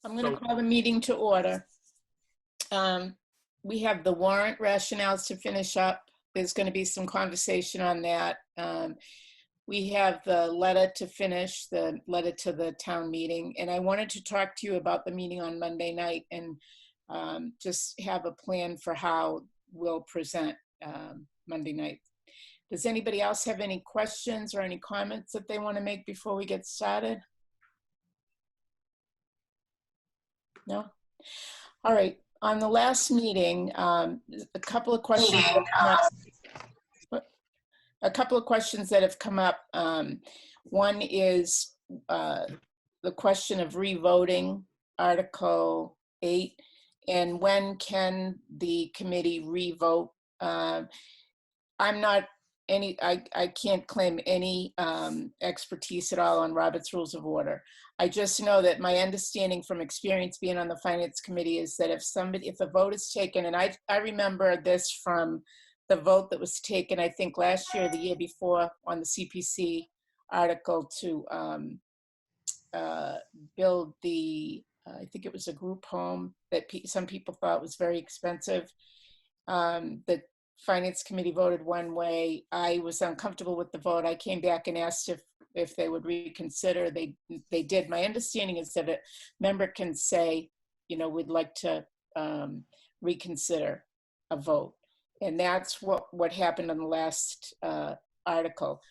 I'm going to call the meeting to order. We have the warrant rationales to finish up. There's going to be some conversation on that. We have the letter to finish, the letter to the town meeting. And I wanted to talk to you about the meeting on Monday night and just have a plan for how we'll present Monday night. Does anybody else have any questions or any comments that they want to make before we get started? No? All right. On the last meeting, a couple of questions have come up. One is the question of revoting Article 8, and when can the committee revote? I can't claim any expertise at all on Robert's Rules of Order. I just know that my understanding from experience being on the Finance Committee is that if a vote is taken, and I remember this from the vote that was taken, I think last year or the year before, on the CPC article to build the, I think it was a group home that some people thought was very expensive. The Finance Committee voted one way. I was uncomfortable with the vote. I came back and asked if they would reconsider. They did. My understanding is that a member can say, we'd like to reconsider a vote. And that's what happened on the last article.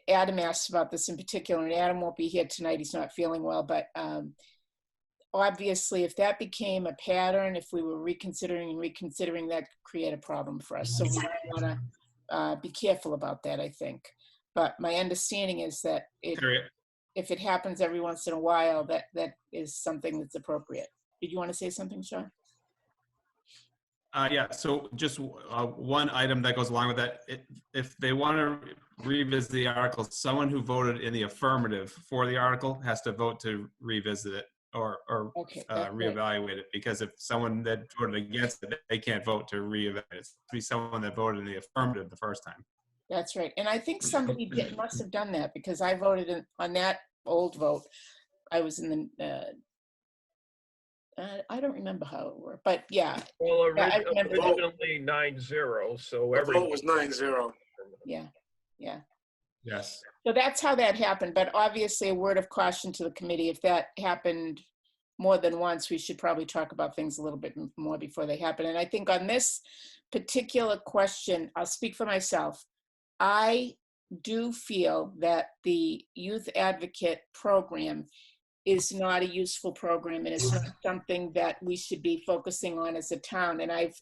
Adam asked about this in particular, and Adam won't be here tonight. He's not feeling well, but obviously, if that became a pattern, if we were reconsidering, that could create a problem for us. So we want to be careful about that, I think. But my understanding is that if it happens every once in a while, that is something that's appropriate. Did you want to say something, Sean? Yeah, so just one item that goes along with that. If they want to revisit the article, someone who voted in the affirmative for the article has to vote to revisit it or reevaluate it, because if someone that voted against it, they can't vote to reevaluate it. It's to be someone that voted in the affirmative the first time. That's right. And I think somebody must have done that, because I voted on that old vote. I was in the I don't remember how it worked, but yeah. Well, originally 9-0, so the vote was 9-0. Yeah. Yes. So that's how that happened. But obviously, a word of caution to the committee: if that happened more than once, we should probably talk about things a little bit more before they happen. And I think on this particular question, I'll speak for myself. I do feel that the Youth Advocate program is not a useful program, and it's not something that we should be focusing on as a town. And I've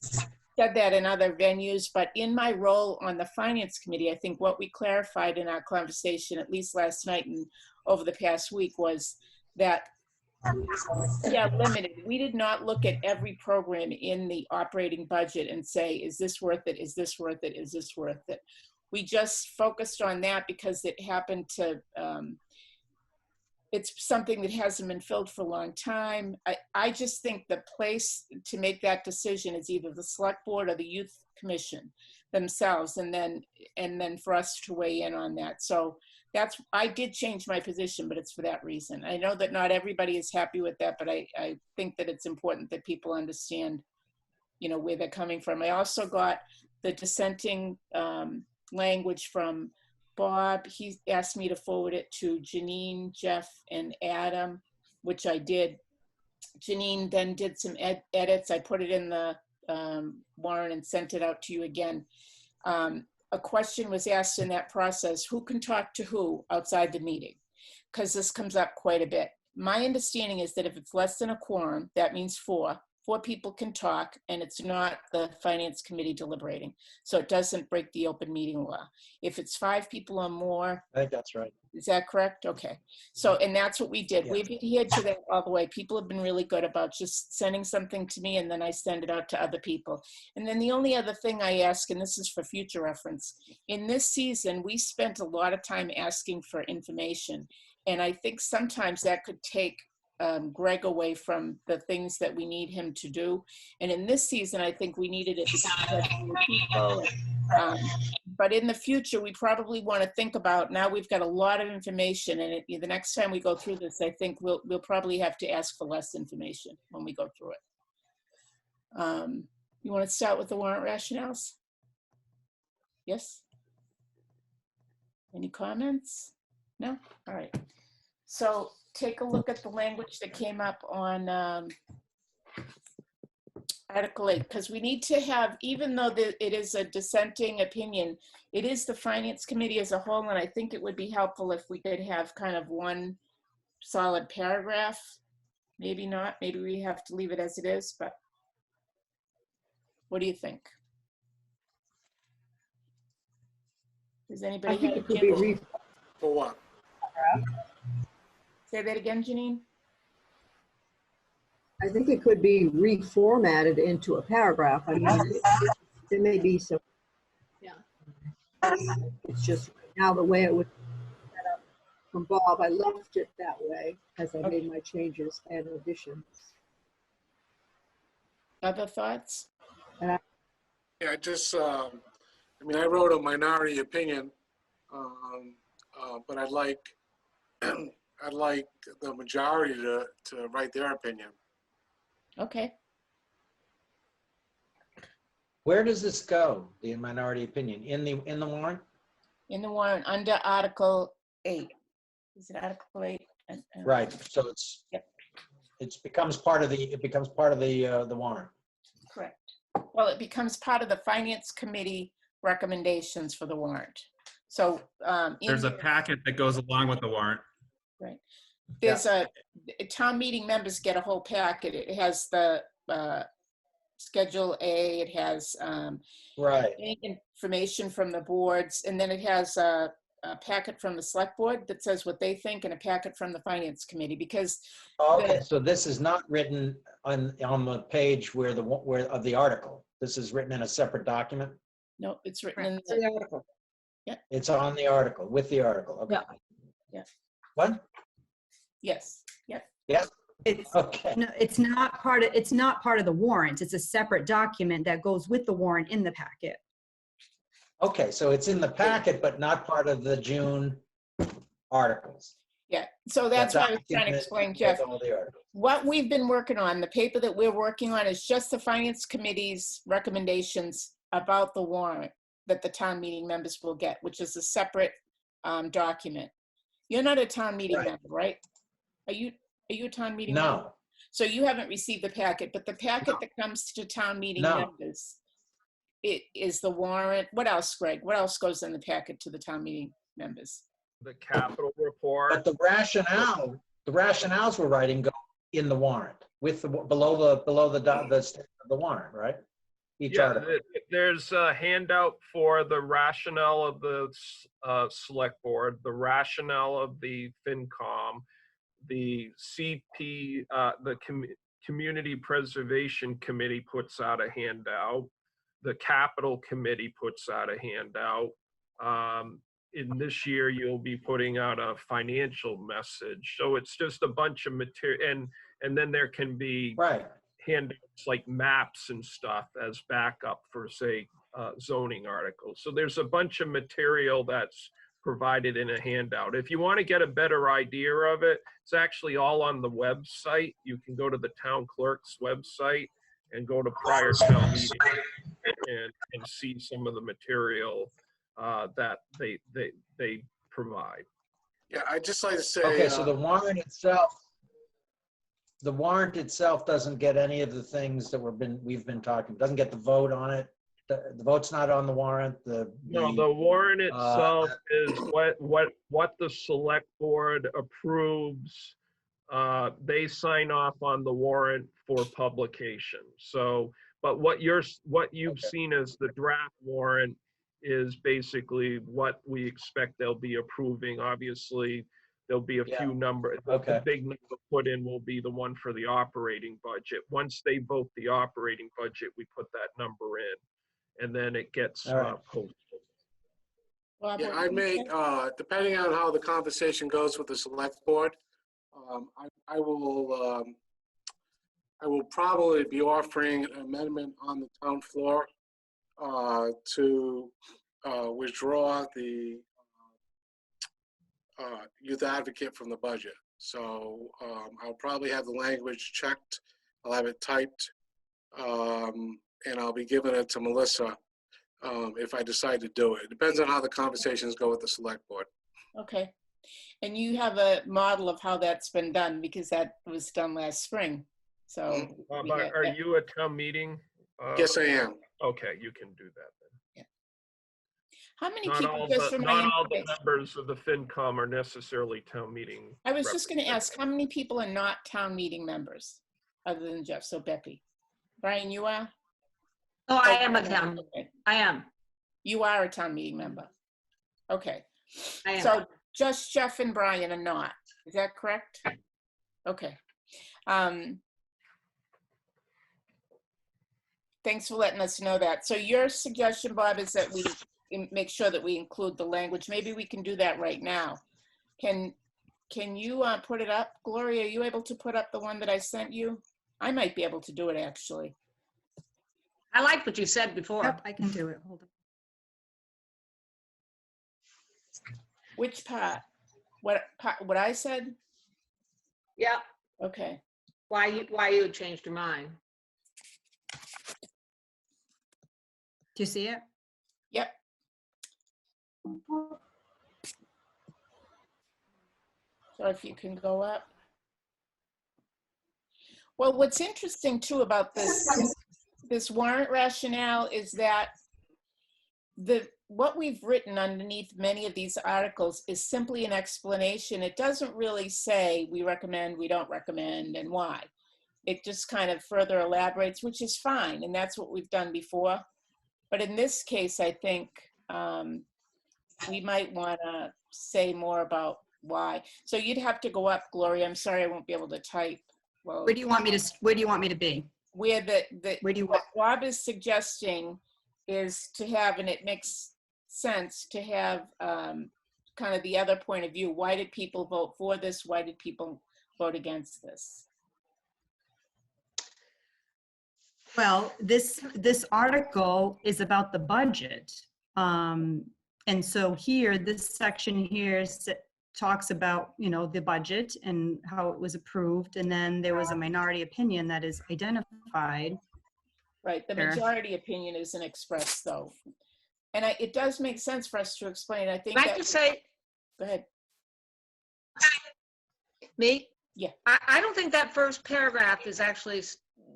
said that in other venues, but in my role on the Finance Committee, I think what we clarified in our conversation, at least last night and over the past week, was that limited. We did not look at every program in the operating budget and say, is this worth it? Is this worth it? Is this worth it? We just focused on that because it happened to, it's something that hasn't been filled for a long time. I just think the place to make that decision is either the select board or the youth commission themselves, and then for us to weigh in on that. So I did change my position, but it's for that reason. I know that not everybody is happy with that, but I think that it's important that people understand, where they're coming from. I also got the dissenting language from Bob. He asked me to forward it to Janine, Jeff, and Adam, which I did. Janine then did some edits. I put it in the warrant and sent it out to you again. A question was asked in that process: who can talk to who outside the meeting? Because this comes up quite a bit. My understanding is that if it's less than a quorum, that means four people can talk, and it's not the Finance Committee deliberating. So it doesn't break the open meeting law. If it's 5 people or more. I think that's right. Is that correct? Okay. So, and that's what we did. Yeah. We've adhered to that all the way. People have been really good about just sending something to me, and then I send it out to other people. And then the only other thing I ask, and this is for future reference, in this season, we spent a lot of time asking for information. And I think sometimes that could take Greg away from the things that we need him to do. And in this season, I think we needed it because we had more people. But in the future, we probably want to think about, now we've got a lot of information, and the next time we go through this, I think we'll probably have to ask for less information when we go through it. You want to start with the warrant rationales? Yes? Any comments? No? All right. So take a look at the language that came up on Article 8, because we need to have, even though it is a dissenting opinion, it is the Finance Committee as a whole, and I think it would be helpful if we could have kind of one solid paragraph. Maybe not, maybe we have to leave it as it is, but what do you think? Does anybody I think have it could be opinion? For what? Say that again, Janine? I think it could be reformatted into a paragraph. I mean, there may be some. Yeah. It's just now the way it was set up from Bob. I left it that way as I made my changes and additions. Other thoughts? Yeah, I mean, I wrote a minority opinion, but I'd like, I'd like the majority to write their opinion. Okay. Where does this go, the minority opinion? In the warrant? In the warrant, under Article 8. Is it Article 8? Right, so it's, Yep. it becomes part of the warrant. Correct. Well, it becomes part of the Finance Committee recommendations for the warrant. So There's a packet that goes along with the warrant. right. There's a town meeting members get a whole packet. It has the Schedule A. It has Right. information from the boards, and then it has a packet from the select board that says what they think, and a packet from the Finance Committee. Because Okay, so this is not written on the page where of the article. This is written in a separate document. no, it's written in The article. It's on the article, with the article. Okay. Yeah. Yeah. What? yes, yep. Yes. It's Okay. no, it's not part of the warrant. It's a separate document that goes with the warrant in the packet. Okay, so it's in the packet, but not part of the June articles. Yeah, so that's That what I was trying to document explain, with Jeff. all the articles. What we've been working on, the paper that we're working on, is just the Finance Committee's recommendations about the warrant that the town meeting members will get, which is a separate document. You're not a town meeting Right. member, right? Are you a town meeting member? No, So you haven't received the packet, but the packet that comes to town meeting No. members, it is the warrant. What else, Greg? What else goes in the packet to the town meeting members? The capital report. but the rationales we're writing go in the warrant with below the warrant, right? Each Yeah, article. there's a handout for the rationale of the select board, the rationale of the FinCom, the CP, Community Preservation Committee puts out a handout. The Capital Committee puts out a handout. In this year, you'll be putting out a financial message. So it's just a bunch of material, and then there can be Right. handouts like maps and stuff as backup for, say, zoning articles. So there's a bunch of material that's provided in a handout. If you want to get a better idea of it, it's actually all on the website. You can go to the town clerk's website and go to prior town meeting and see some of the material that they provide. Yeah, I'd just like to say. Okay, so the warrant itself doesn't get any of the things that we've been talking, doesn't get the vote on it. The vote's not on the warrant. No, the warrant itself is what the select board approves. They sign off on the warrant for publication. So, but what you've seen as the draft warrant is basically what we expect they'll be approving. Obviously, there'll be a few number. Okay. The big number put in will be the one for the operating budget. Once they vote the operating budget, we put that number in, and then it gets All right. posted. Robert, Yeah, I may, depending on how the conversation goes with the select board, I will probably be offering an amendment on the town floor to withdraw the youth advocate from the budget. So I'll probably have the language checked. I'll have it typed, and I'll be giving it to Melissa if I decide to do it. It depends on how the conversations go with the select board. Okay. And you have a model of how that's been done because that was done last spring. So we got Are that. you at town meeting? Yes, I am. Okay, you can do that then. How many Not people, all just for my not all the information- members of the FinCom are necessarily town meeting. I was just going to representatives. ask, how many people are not town meeting members other than Jeff? So Becky. Brian, you are? Oh, I am a town, Okay. I am. You are a town meeting member. Okay. I am. So just Jeff and Brian are not. Is that correct? Okay. Thanks for letting us know that. So your suggestion, Bob, is that we make sure that we include the language. Maybe we can do that right now. Can you put it up? Gloria, are you able to put up the one that I sent you? I might be able to do it, actually. I like what you said before. Yep, I can do it. Hold on. Which part? What I said? Yeah, Okay. why you changed your mind. Do you see it? Yep. So if you can go up. Well, what's interesting too about this warrant rationale is that what we've written underneath many of these articles is simply an explanation. It doesn't really say we recommend, we don't recommend, and why. It just kind of further elaborates, which is fine, and that's what we've done before. But in this case, I think we might want to say more about why. So you'd have to go up, Gloria. I'm sorry, I won't be able to type. Well, Where do you want me to be? where Where do you what Bob is suggesting is to have, and it makes sense to have kind of the other point of view. Why did people vote for this? Why did people vote against this? Well, this article is about the budget. And so here, this section here talks about, the budget and how it was approved. And then there was a minority opinion that is identified. Right, the Sure. majority opinion isn't expressed though. And it does make sense for us to explain. I think Can I that, just say, go ahead. me? Yeah. I don't think that first paragraph is actually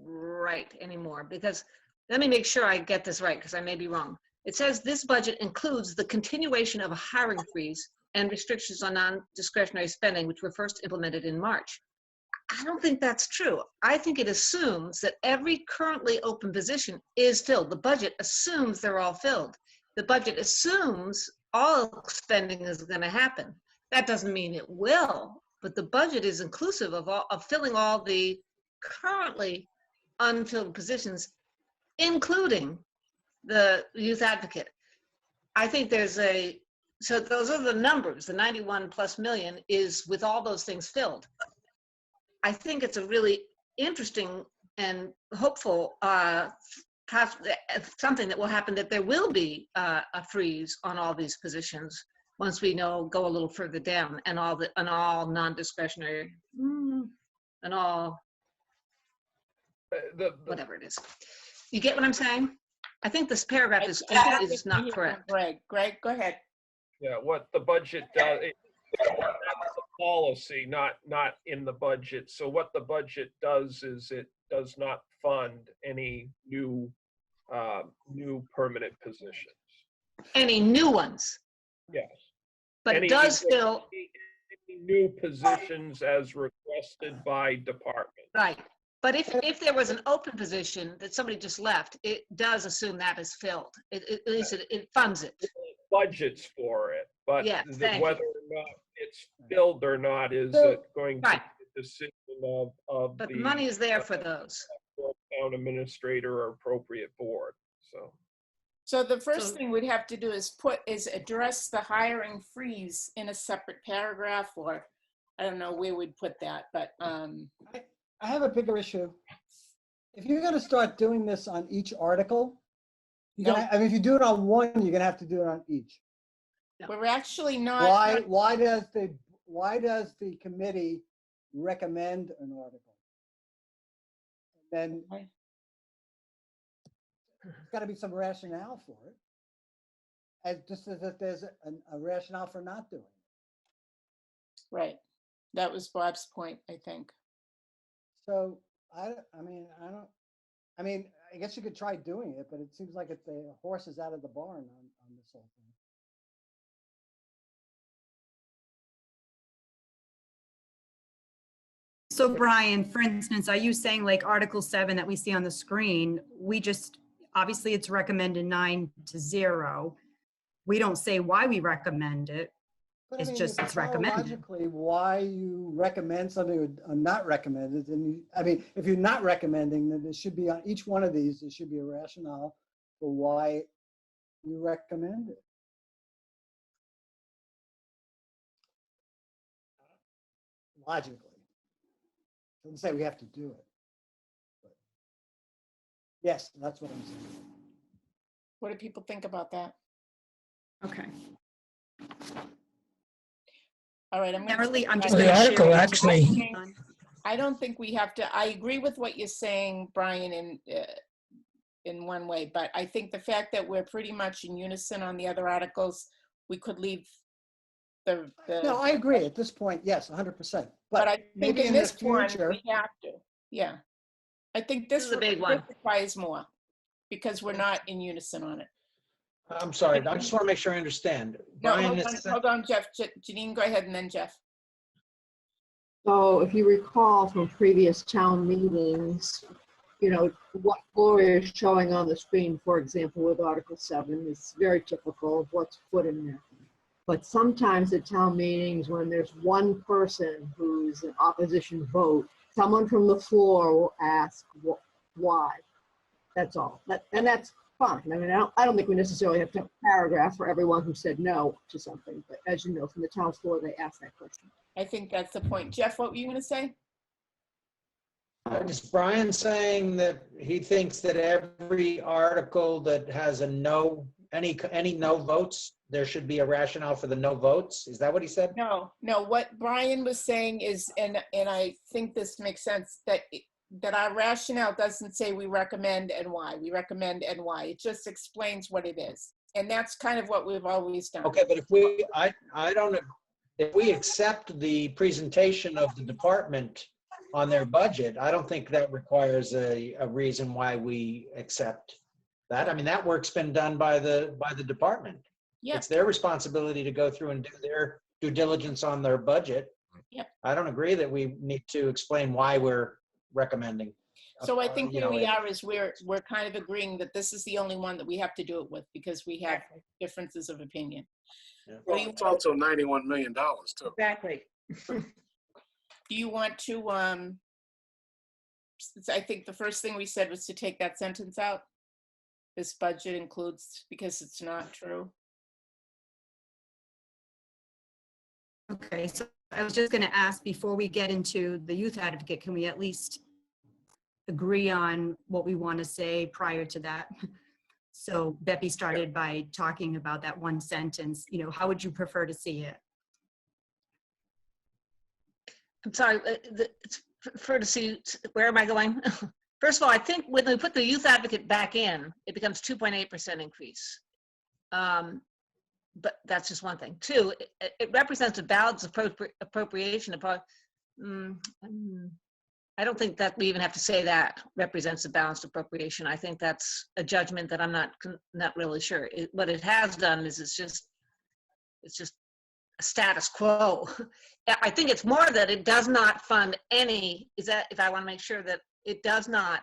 right anymore, because let me make sure I get this right, because I may be wrong. It says this budget includes the continuation of a hiring freeze and restrictions on non-discretionary spending, which were first implemented in March. I don't think that's true. I think it assumes that every currently open position is filled. The budget assumes they're all filled. The budget assumes all spending is going to happen. That doesn't mean it will, but the budget is inclusive of filling all the currently unfilled positions, including the youth advocate. I think so those are the numbers. The 91 plus million is with all those things filled. I think it's a really interesting and hopeful something that will happen, that there will be a freeze on all these positions once we go a little further down, and all non-discretionary and all whatever it is. You get what I'm saying? I think this paragraph is not correct. Greg, go ahead. Yeah, what the budget does, that's a policy, not in the budget. So what the budget does is it does not fund any new permanent positions. Any new ones, Yes. but it does fill, Any new positions as requested by department. right. But if there was an open position that somebody just left, it does assume that is filled. It funds it. Budgets for it, but Yes, thank you. whether or not it's filled or not is going to Right. be a decision of But the the money is there for those. town administrator or appropriate board. So the first So- thing we'd have to do is address the hiring freeze in a separate paragraph, or I don't know where we'd put that, but I have a bigger issue. If you're going to start doing this on each article, You're No. gonna, I mean, if you do it on one, you're gonna have to do it on each. We're actually not. Why does the committee recommend an article? Then Okay. there's gotta be some rationale for it. As just as if there's a rationale for not doing it. Right. That was Bob's point, I think. So I mean, I guess you could try doing it, but it seems like it's the horse is out of the barn on this whole thing. So Brian, for instance, are you saying like Article 7 that we see on the screen, we just, obviously it's recommended 9-0. We don't say why we recommend it. But I It's mean, just, if it's recommended. chronologically why you recommend something or not recommend it, then I mean, if you're not recommending, then there should be on each one of these, there should be a rationale for why you recommend it. Logically. Doesn't say we have to do it. But yes, that's what I'm saying. What do people think about that? Okay. All right, I'm Narrowly, I'm just Well, the gonna share article it. actually- I don't think we have to, I agree with what you're saying, Brian, in one way, but I think the fact that we're pretty much in unison on the other articles, we could leave the. No, I agree. At this point, yes, 100%. But I But think maybe in in the this one, future, we have to, yeah. I think This is a big one. requires more, because we're not in unison on it. I'm sorry, I just want to make sure I understand. No, Brian, hold on, Jeff. Janine, go ahead, and then Jeff. So if you recall from previous town meetings, you know, what Gloria is showing on the screen, for example, with Article 7 is very typical of what's put in there. But sometimes at town meetings, when there's one person who's an opposition vote, someone from the floor will ask why. That's all. And that's fine. I mean, I don't think we necessarily have to have a paragraph for everyone who said no to something. But as you know, from the town floor, they ask that question. I think that's the point. Jeff, what were you going to say? is Brian saying that he thinks that every article that has a no, any no votes, there should be a rationale for the no votes? Is that what he said? No, what Brian was saying is, and I think this makes sense, that our rationale doesn't say we recommend and why. We recommend and why. It just explains what it is. And that's kind of what we've always done. Okay, but if I don't, if we accept the presentation of the department on their budget, I don't think that requires a reason why we accept that. I mean, that work's been done by the department. Yeah. It's their responsibility to go through and do their due diligence on their budget. Yep. I don't agree that we need to explain why we're recommending. So I think you where know, we are is we're kind of agreeing that this is the only one that we have to do it with because we have differences of opinion. Yeah. Well, it's also $91 million too. Exactly. Do you want to, I think the first thing we said was to take that sentence out. This budget includes, because it's not true. Okay, so I was just going to ask before we get into the youth advocate, can we at least agree on what we want to say prior to that? So Beppy started by talking about that one sentence, you know, how would you prefer to see it? I'm sorry, it's prefer to see, where am I going? First of all, I think when we put the youth advocate back in, it becomes 2.8% increase. But that's just one thing. Two, it represents a balanced appropriation. I don't think that we even have to say that represents a balanced appropriation. I think that's a judgment that I'm not really sure. What it has done is it's just a status quo. I think it's more that it does not fund any, is that if I want to make sure that it does not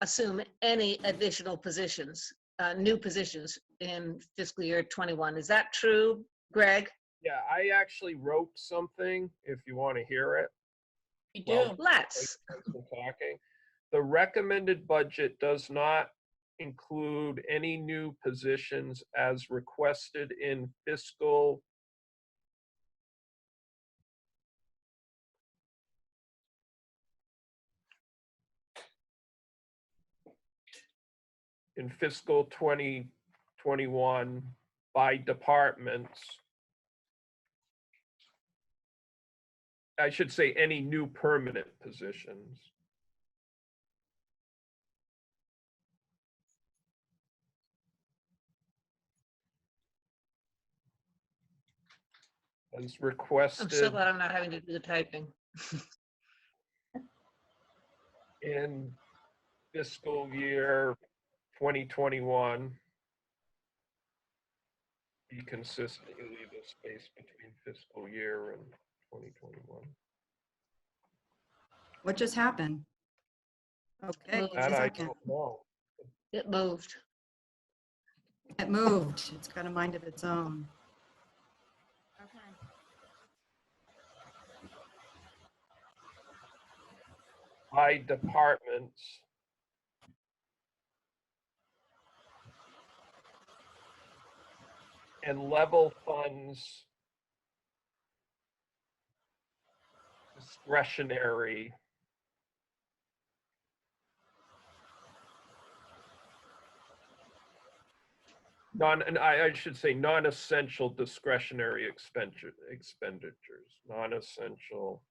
assume any additional positions, new positions in fiscal year 21. Is that true, Greg? Yeah, I actually wrote something if you want to hear it. You do. Well, Let's. We're talking. The recommended budget does not include any new positions as requested in fiscal in fiscal 2021 by departments. I should say any new permanent positions. As I'm so requested glad I'm not having to do the typing. in fiscal year 2021. Be consistent, you leave the space between fiscal year and 2021. What just happened? Okay, Moved. just a That I second. don't know. It moved. It moved. It's got a mind of its own. By departments. And level funds discretionary. And I should say non-essential discretionary expenditures, non-essential,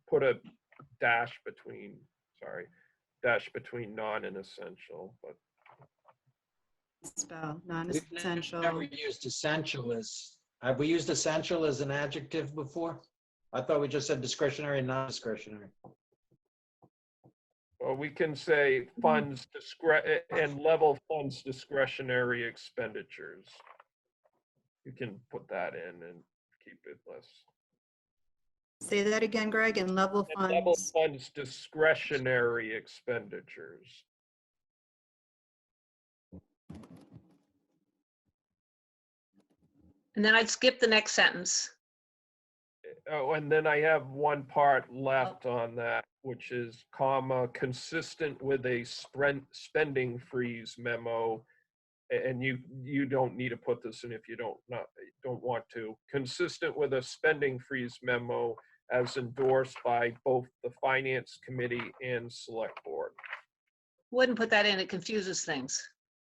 put a dash between, sorry, dash between non and essential, but Spell, We've non-essential. never used essential as, have we used essential as an adjective before? I thought we just said discretionary and non-discretionary. well, we can say funds and level funds discretionary expenditures. You can put that in and keep it less. Say that again, Greg, and level And level funds. funds discretionary expenditures. And then I'd skip the next sentence. Oh, and then I have one part left on that, which is comma, consistent with a spending freeze memo. And you don't need to put this in if you don't want to. Consistent with a spending freeze memo as endorsed by both the Finance Committee and Select Board. Wouldn't put that in, it confuses things.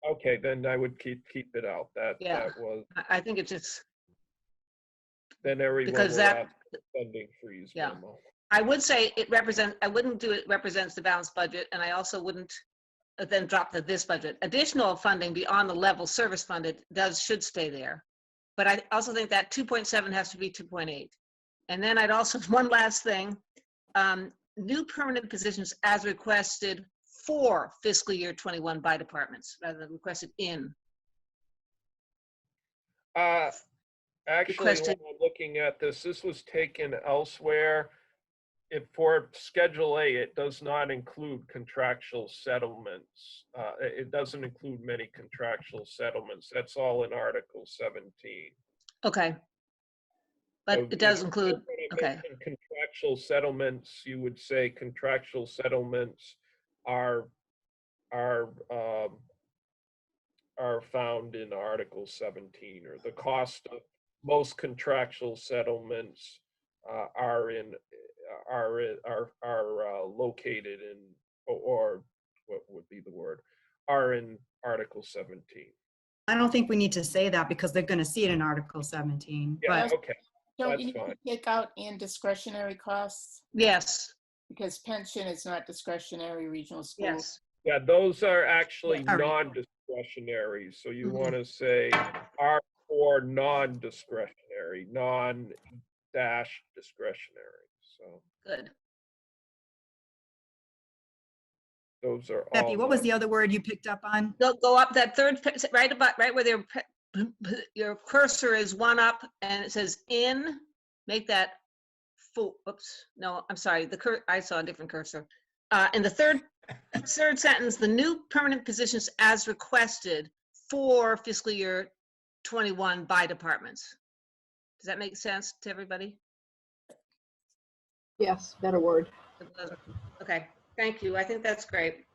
Okay, then I would keep it out. That was, I think it just, then everyone because will that- have the spending freeze Yeah. memo. I would say I wouldn't do it represents the balanced budget, and I also wouldn't then drop this budget. Additional funding beyond the level service funded should stay there. But I also think that 2.7 has to be 2.8. And then I'd also, one last thing, new permanent positions as requested for fiscal year 21 by departments, rather than requested in. Actually, Requested- when I'm looking at this was taken elsewhere. For Schedule A, it does not include contractual settlements. It doesn't include many contractual settlements. That's all in Article 17. Okay. But So it does if include, you're gonna okay. mention contractual settlements, you would say contractual settlements are found in Article 17, or the cost of most contractual settlements are located in, or what would be the word, are in Article 17. I don't think we need to say that because they're going to see it in Article 17. Yeah, But okay. Don't That's you need to fine. take out and discretionary costs? Yes, Because pension is not discretionary, regional school. yes. Yeah, those are actually All right. non-discretionary. So you Mm-hmm. Mhm. want to say are for non-discretionary, non-dash discretionary. So Good. those are all. Becky, what was non- the other word you picked up on? Go up that third, right where your cursor is one up and it says in, make that full, oops, no, I'm sorry, I saw a different cursor. In the third sentence, the new permanent positions as requested for fiscal year 21 by departments. Does that make sense to everybody? Yes, better word. Okay, thank you. I think that's great.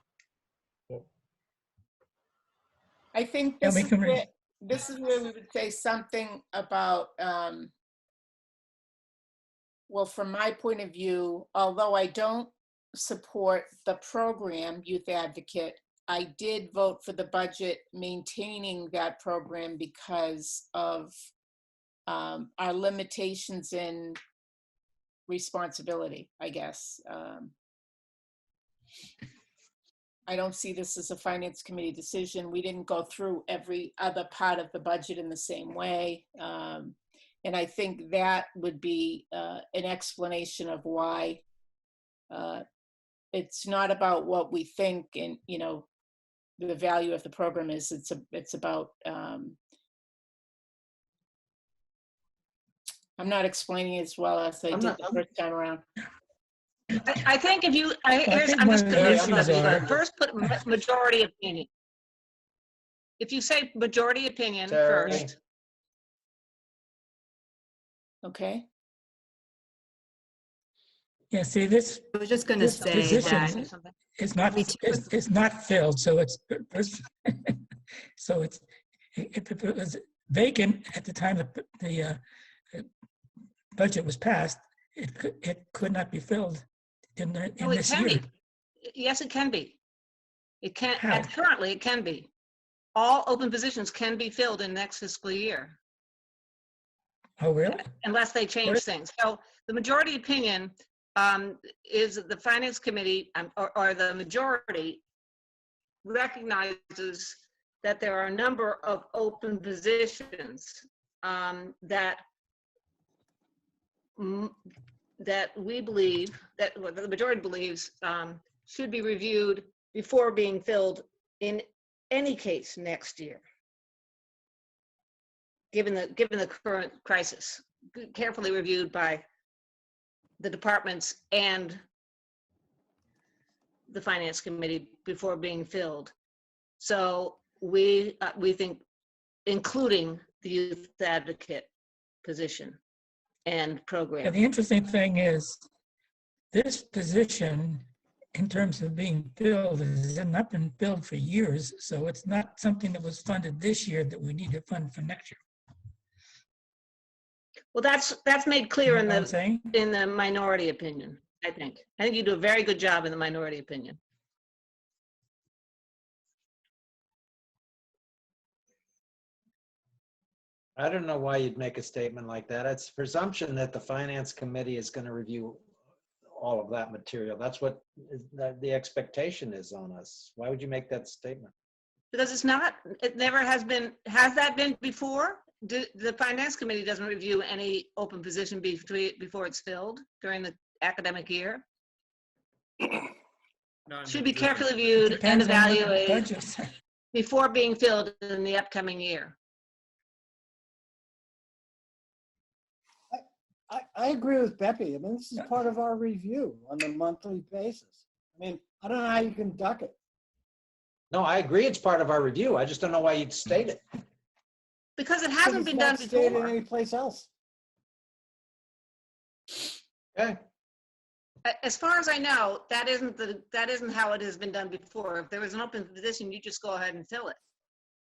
I think Yeah, this we is can where, this is where we would say something about, well, from my point of view, although I don't support the program Youth Advocate, I did vote for the budget maintaining that program because of our limitations in responsibility, I guess. I don't see this as a finance committee decision. We didn't go through every other part of the budget in the same way. And I think that would be an explanation of why it's not about what we think and, you know, the value of the program is. It's about, I'm not explaining it as well as I did the first time around. I think if you, I here's, think I'm one just of the gonna issues are- first put majority opinion. If you say majority opinion Terry. first, Okay. Yeah, see, this I was just going to This say position- that something. is not, Me too. it's not filled, so it's, so it's, if it was vacant at the time the budget was passed, it could not be filled in No, it this can year. be. Yes, it can be. It can, How? currently it can be. All open positions can be filled in next fiscal year Oh, really? unless they change What- things. So the majority opinion is the finance committee or the majority recognizes that there are a number of open positions that we believe, that the majority believes should be reviewed before being filled in any case next year, given the current crisis, carefully reviewed by the departments and the finance committee before being filled. So we think including the youth advocate position and program. And the interesting thing is, this position, in terms of being filled, has not been filled for years, so it's not something that was funded this year that we need to fund for next year. Well, that's made clear You in know what I'm saying? the minority opinion, I think. I think you do a very good job in the minority opinion. I don't know why you'd make a statement like that. It's presumption that the finance committee is going to review all of that material. That's what the expectation is on us. Why would you make that statement? Because it's not, it never has been, has that been before? The finance committee doesn't review any open position before it's filled during the academic year. Should be carefully viewed and Depends on what the evaluated budget's- before being filled in the upcoming year. I agree with Beppy. I mean, this is Yeah. part of our review on a monthly basis. I mean, I don't know how you can duck it. No, I agree it's part of our review. I just don't know why you'd state it. Because it Because hasn't it's been not done stated before. anyplace else. Okay. As far as I know, that isn't how it has been done before. If there was an open position, you just go ahead and fill it.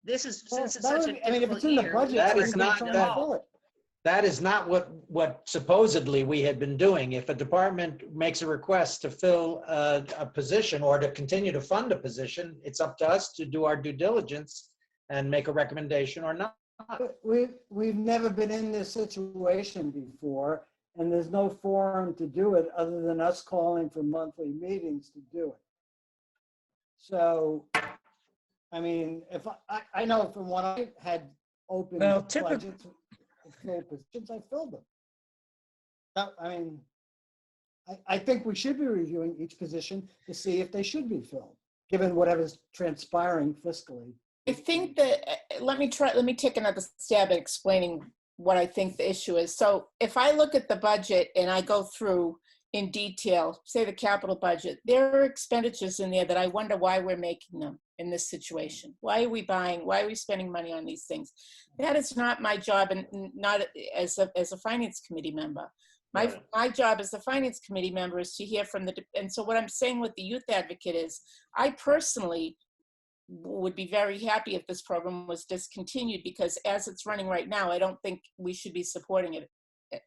This is, Well, since it's that such would a be- I mean, if difficult it's in the year. budget, That we're is gonna not try that- and fill it. That is not what supposedly we had been doing. If a department makes a request to fill a position or to continue to fund a position, it's up to us to do our due diligence and make a recommendation or not. But we've never been in this situation before, and there's no forum to do it other than us calling for monthly meetings to do it. So, I mean, if I know from when I had open Well, budgets, full positions, I filled them. I mean, I think we should be reviewing each position to see if they should be filled, given whatever's transpiring fiscally. I think that, let me take another stab at explaining what I think the issue is. So if I look at the budget and I go through in detail, say the capital budget, there are expenditures in there that I wonder why we're making them in this situation. Why are we spending money on these things? That is not my job, and not as a finance committee member. My job as a finance committee member is to hear from and so what I'm saying with the youth advocate is, I personally would be very happy if this program was discontinued, because as it's running right now, I don't think we should be supporting it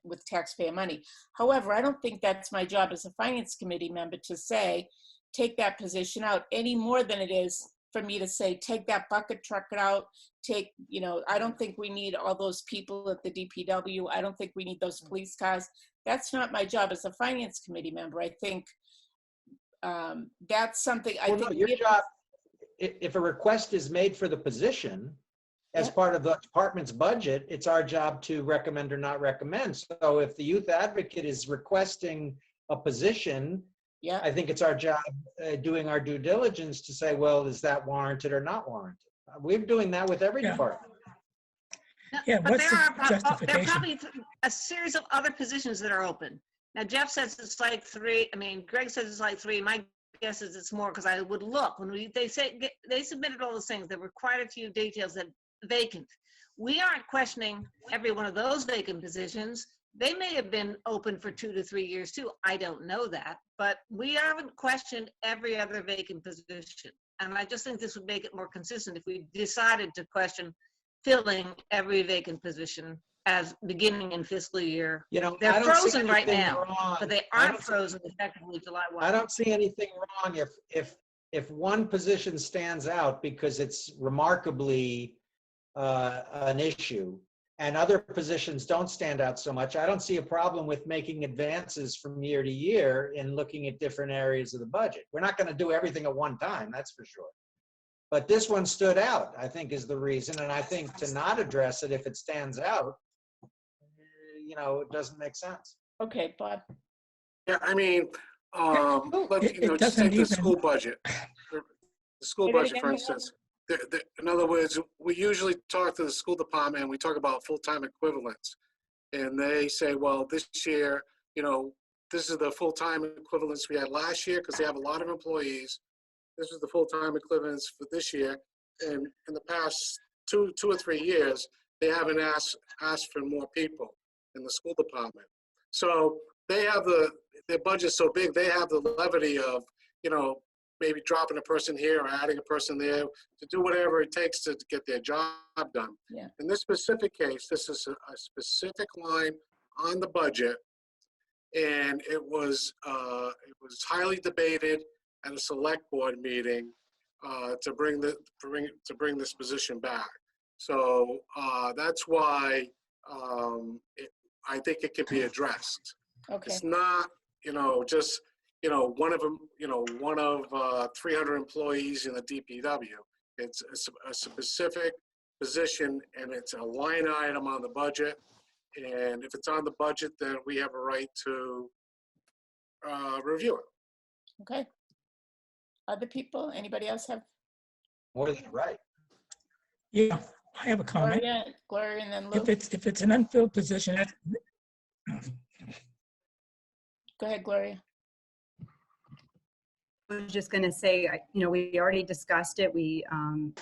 with taxpayer money. However, I don't think that's my job as a finance committee member to say, take that position out any more than it is for me to say, take that bucket truck out, take, I don't think we need all those people at the DPW. I don't think we need those police cars. That's not my job as a finance committee member. I think that's something I Well, think. no, your job, if a request is made for the position as Yeah. part of the department's budget, it's our job to recommend or not recommend. So if the youth advocate is requesting a position, Yeah. I think it's our job, doing our due diligence to say, well, is that warranted or not warranted? We're doing that with every Yeah. department. Yeah, But what's there the are there are justification? probably a series of other positions that are open. Now, Jeff says it's like 3. I mean, Greg says it's like 3. My guess is it's more, because I would look when they submitted all those things. There were quite a few details that vacant. We aren't questioning every one of those vacant positions. They may have been open for 2 to 3 years too. I don't know that, but we haven't questioned every other vacant position. And I just think this would make it more consistent if we decided to question filling every vacant position as beginning in fiscal year. You know, They're I don't see frozen right anything now, wrong. but they I aren't don't see- frozen effectively July 1. I don't see anything wrong if one position stands out because it's remarkably an issue and other positions don't stand out so much. I don't see a problem with making advances from year to year in looking at different areas of the budget. We're not going to do everything at one time, that's for sure. But this one stood out, I think, is the reason. And I think to not address it if it stands out, it doesn't make sense. Okay, Bob. Yeah, I mean, but, It just doesn't take the even- school budget. The school Say that budget, again, for Howard? instance. In other words, we usually talk to the school department and we talk about full-time equivalents. And they say, well, this year, this is the full-time equivalents we had last year because they have a lot of employees. This is the full-time equivalents for this year. And in the past two or 3 years, they haven't asked for more people in the school department. So they have their budget's so big, they have the levity of, maybe dropping a person here or adding a person there to do whatever it takes to get their job done. Yeah. In this specific case, this is a specific line on the budget, and it was highly debated at a select board meeting to bring this position back. So that's why I think it can be addressed. Okay. It's not, just, one of them, one of 300 employees in the DPW. It's a specific position and it's a line item on the budget. And if it's on the budget, then we have a right to review it. Okay. Other people, anybody else have? More than right. Yeah, I have a comment. Gloria and then Lou. If it's an unfilled position, Go ahead, Gloria. I was just going to say, we already discussed it. We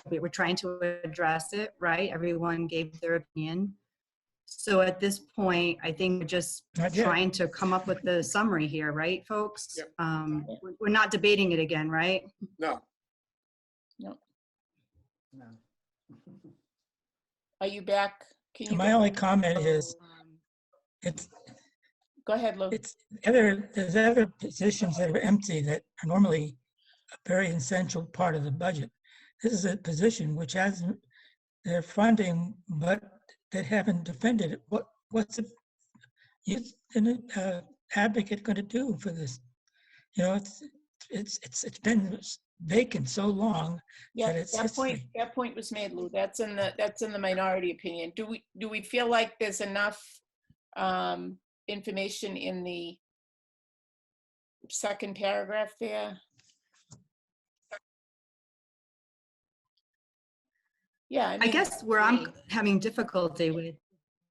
were trying to address it, right? Everyone gave their opinion. So at this point, I think we're just Not yet. trying to come up with the summary here, right, folks? Yep. We're not debating it again, right? No. No. Are you back? Can you my only comment is, go ahead, Lou? there's other positions that are empty that are normally a very essential part of the budget. This is a position which has their funding, but they haven't defended it. What's a youth advocate going to do for this? It's been vacant so long Yeah, that it's history. that point was made, Lou. That's in the minority opinion. Do we feel like there's enough information in the second paragraph there? Yeah, I guess where I'm having difficulty with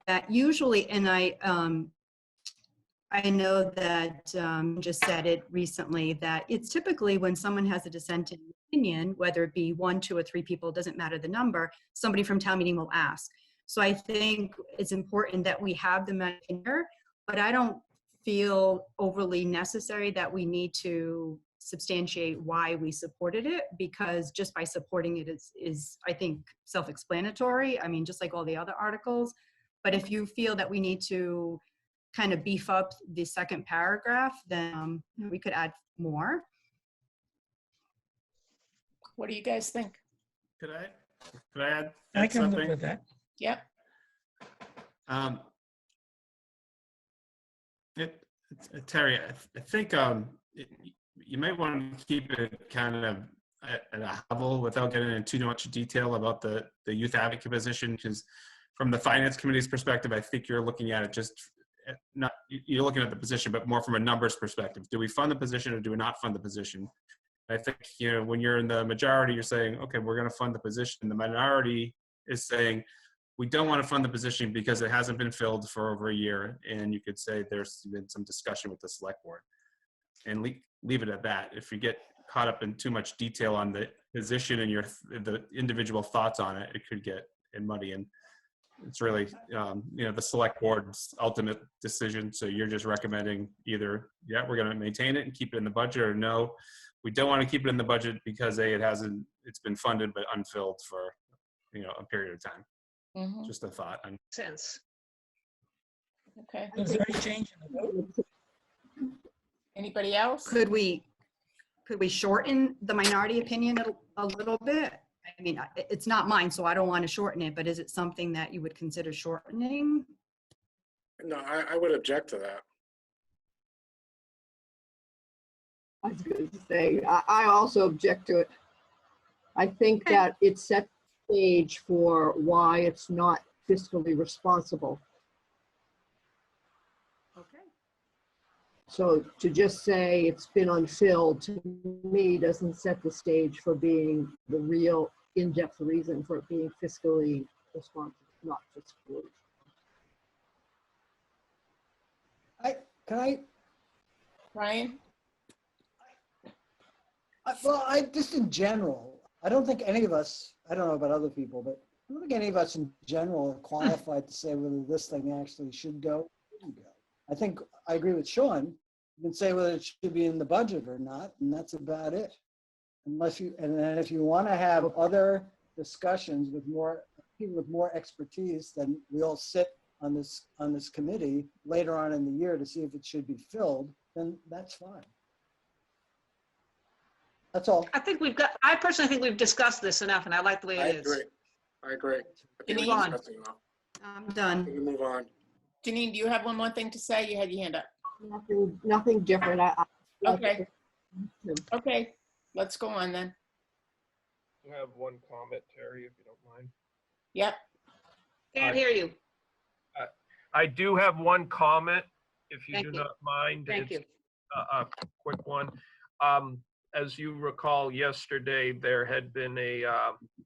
that usually, and I know that just said it recently, that it's typically when someone has a dissenting opinion, whether it be 1, 2, or 3 people, doesn't matter the number, somebody from town meeting will ask. So I think it's important that we have them here, but I don't feel overly necessary that we need to substantiate why we supported it, because just by supporting it is I think, self-explanatory. I mean, just like all the other articles. But if you feel that we need to kind of beef up the second paragraph, then we could add more. What do you guys think? Could I add I can live something? with that. Yep. Terry, I think you might want to keep it kind of at a level without getting into too much detail about the youth advocate position, because from the finance committee's perspective, I think you're looking at it just not, you're looking at the position, but more from a numbers perspective. Do we fund the position or do we not fund the position? I think, you know, when you're in the majority, you're saying, okay, we're going to fund the position. The minority is saying, we don't want to fund the position because it hasn't been filled for over a year. And you could say there's been some discussion with the select board and leave it at that. If you get caught up in too much detail on the position and the individual thoughts on it, it could get muddy. And it's really, you know, the select board's ultimate decision. So you're just recommending either, yeah, we're going to maintain it and keep it in the budget, or no, we don't want to keep it in the budget because it's been funded but unfilled for, you know, a period of time. Mhm. Just a thought. Sense. Okay. Is there any change in the vote? Anybody else? Could we shorten the minority opinion a little bit? I mean, it's not mine, so I don't want to shorten it, but is it something that you would consider shortening? No, I would object to that. I was going to say, I also object to it. I think that it sets the stage for why it's not fiscally responsible. Okay. So to just say it's been unfilled, to me, doesn't set the stage for being the real in-depth reason for it being fiscally responsible, not fiscally. Ryan? Well, just in general, I don't think any of us, I don't know about other people, but I don't think any of us in general are qualified to say whether this thing actually should go or shouldn't go. I think I agree with Sean. You can say whether it should be in the budget or not, and that's about it. Unless you, and then if you want to have other discussions with more people with more expertise, then we all sit on this committee later on in the year to see if it should be filled, then that's fine. That's all. I personally think we've discussed this enough, and I like the way I it is. agree. I think Move we're on. discussing enough. I'm We done. can move on. Janine, do you have one more thing to say? You had your hand up. Nothing different. Okay. Okay, let's go on then. I have one comment, Terry, if you don't mind. Yep. Can't hear you. I do have one comment, if you Thank do you. not mind. Thank It's you. a quick one. As you recall, yesterday, there had been a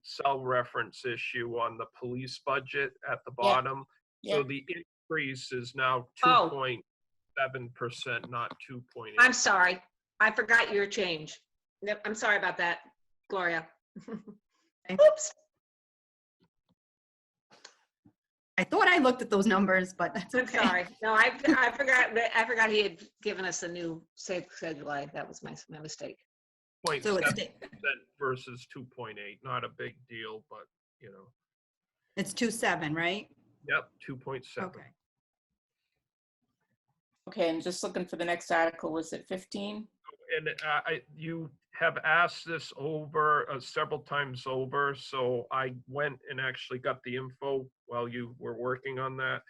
cell reference issue on the police budget at the Yeah. bottom. Yeah. So the increase is now Oh. 2.7%, not 2.8. I'm sorry. I forgot your change. Yep, I'm sorry about that, Gloria. Oops. I thought I looked at those numbers, but that's I'm okay. sorry. No, I forgot he had given us a new safe schedule. That was my mistake. So it's 0.7% versus 2.8, not a big deal, but, you know, it's 2.7, right? yep, 2.7. Okay. Okay, I'm just looking for the next article. Was it 15? And you have asked this over several times over, so I went and actually got the info while you were working on that.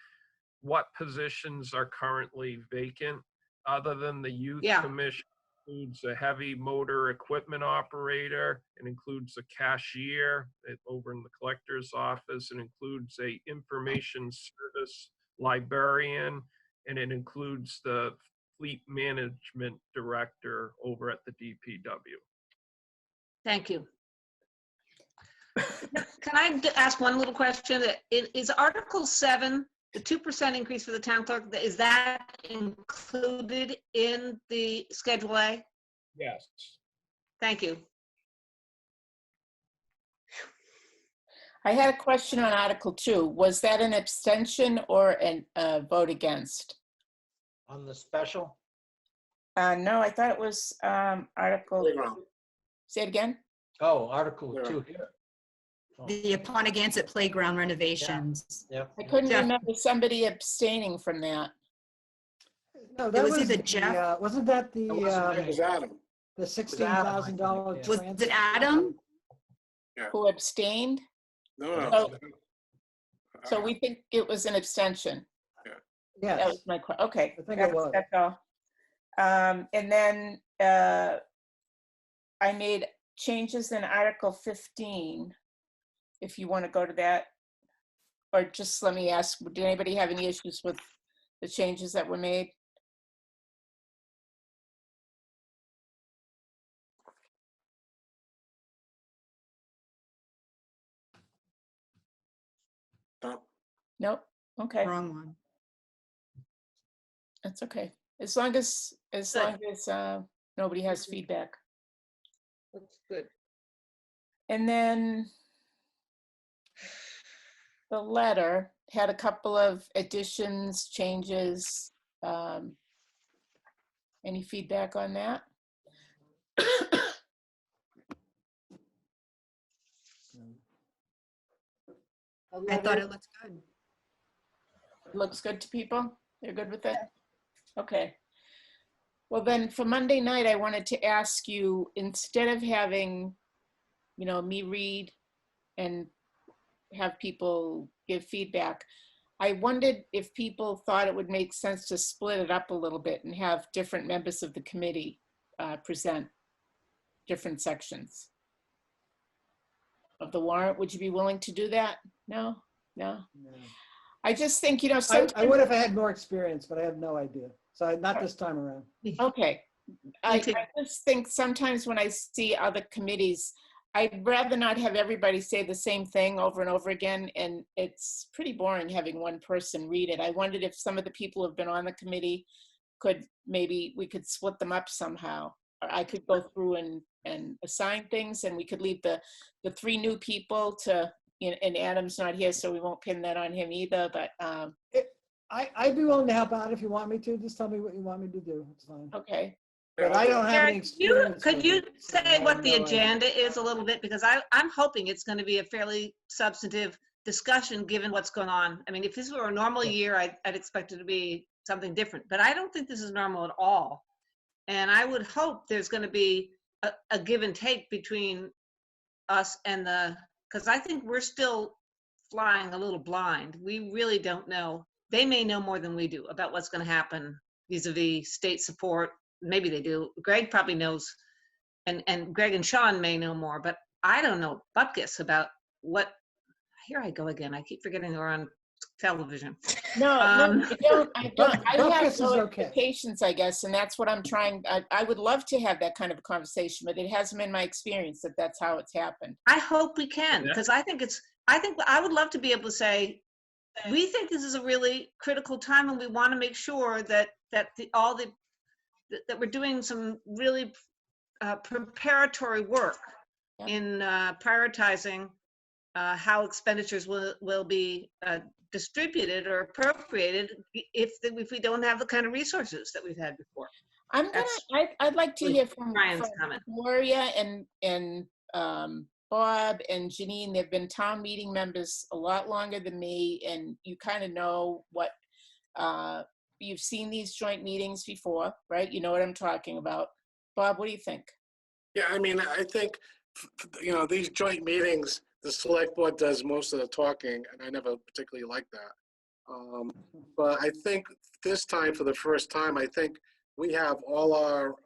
What positions are currently vacant, other than the youth commission? Includes a heavy motor equipment operator. It includes a cashier over in the collector's office. It includes a information service librarian, and it includes the fleet management director over at the DPW. Thank you. Can I ask one little question? Is Article 7, the 2% increase for the town clerk, is that included in the Schedule A? Yes. Thank you. I had a question on Article 2. Was that an abstention or a vote against? On the special? No, I thought it was Article. Playground. Say it again? Oh, Article 2 here. Oh, The Upon-A-Gansett playground renovations. yep. I couldn't Jeff. remember somebody abstaining from that. No, It that was was either the, Jeff- wasn't that It was Adam. the $16,000 Was transfer? it Adam? Who abstained? No, Oh. no. So we think it was an abstention. That Yes, was my, okay. I think it was. That's all. And then I made changes in Article 15, if you want to go to that. Or just let me ask, did anybody have any issues with the changes that were made? No. Nope, okay, Wrong one. that's okay. As long as nobody has feedback. That's good. And then the letter had a couple of additions, changes. Any feedback on that? I thought it looked good. Looks good to people? They're good with it? Okay. Well, then for Monday night, I wanted to ask you, instead of having, me read and have people give feedback, I wondered if people thought it would make sense to split it up a little bit and have different members of the committee present different sections of the warrant. Would you be willing to do that? No? No. I just think, I sometimes. would have had more experience, but I have no idea. So not this time around. Okay. I too. just think sometimes when I see other committees, I'd rather not have everybody say the same thing over and over again, and it's pretty boring having one person read it. I wondered if some of the people who've been on the committee maybe we could split them up somehow. Or I could go through and assign things, and we could leave the 3 new people to, and Adam's not here, so we won't pin that on him either, but, I'd be willing to help out if you want me to. Just tell me what you want me to do. It's fine. okay. But I don't have any Eric, experience. could with you it, so I say have what the no idea. agenda is a little bit? Because I'm hoping it's going to be a fairly substantive discussion, given what's going on. I mean, if this were a normal year, I'd expect it to be something different, but I don't think this is normal at all. And I would hope there's going to be a give and take between us and because I think we're still flying a little blind. We really don't know. They may know more than we do about what's going to happen vis-a-vis state support. Maybe they do. Greg probably knows, and Greg and Sean may know more, but I don't know bupkis about what. Here I go again. I keep forgetting we're on television. No, I don't. I Bupkis have is no okay. expectations, I guess, and that's what I'm trying. I would love to have that kind of a conversation, but it hasn't been my experience that that's how it's happened. I hope we can, Yeah. because I think I would love to be able to say, we think this is a really critical time, and we want to make sure that we're doing some really preparatory work Yeah. in prioritizing how expenditures will be distributed or appropriated if we don't have the kind of resources that we've had before. I'd like to hear from Brian's comment. Gloria and Bob and Janine. They've been town meeting members a lot longer than me, and you kind of know what, you've seen these joint meetings before, right? You know what I'm talking about. Bob, what do you think? Yeah, I mean, I think, these joint meetings, the select board does most of the talking, and I never particularly like that. But I think this time, for the first time, I think we have all our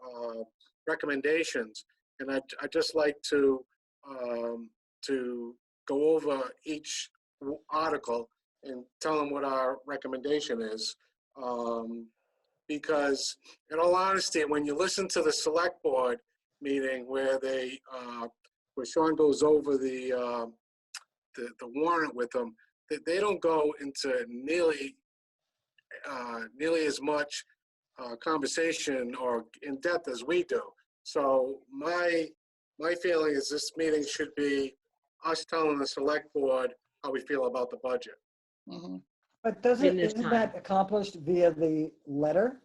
recommendations, and I'd just like to go over each article and tell them what our recommendation is. Because in all honesty, when you listen to the select board meeting where where Sean goes over the warrant with them, they don't go into nearly as much conversation or in depth as we do. So my feeling is this meeting should be us telling the select board how we feel about the budget. Mhm. But In this isn't time. that accomplished via the letter?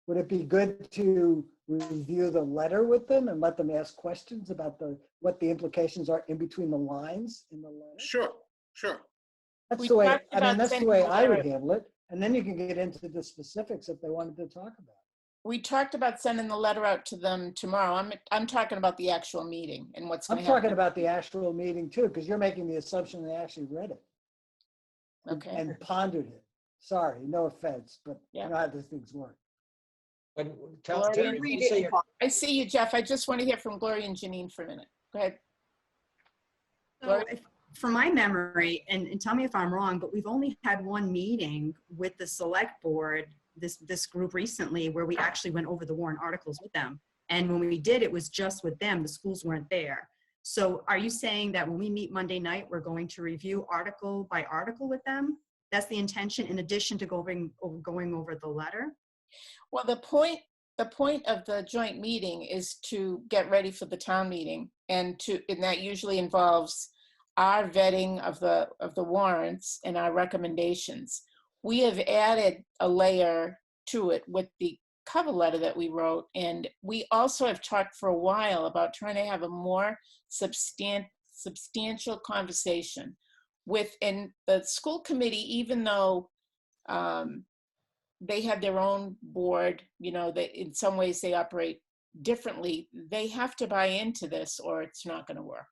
Would it be good to review the letter with them and let them ask questions about what the implications are in between the lines in the letter? Sure. That's We the way, talked about that's the sending way a I would letter. handle it. And then you can get into the specifics if they wanted to talk about We talked about sending the letter out to them tomorrow. I'm talking about the actual meeting and what's going I'm to happen. talking about the actual meeting too, because you're making the assumption they actually read it Okay. and pondered it. Sorry, no offense, but you Yeah. know how these things work. But Gloria, Terry, Read you it say and you're- talk. I see you, Jeff. I just want to hear from Gloria and Janine for a minute. Go ahead. So from my memory, and tell me if I'm wrong, but we've only had one meeting with the select board, this group recently, where we actually went over the warrant articles with them. And when we did, it was just with them. The schools weren't there. So are you saying that when we meet Monday night, we're going to review article by article with them? That's the intention, in addition to going over the letter? Well, the point of the joint meeting is to get ready for the town meeting, and that usually involves our vetting of the warrants and our recommendations. We have added a layer to it with the cover letter that we wrote, and we also have talked for a while about trying to have a more substantial conversation within the school committee, even though they have their own board, you know, that in some ways they operate differently. They have to buy into this or it's not going to work.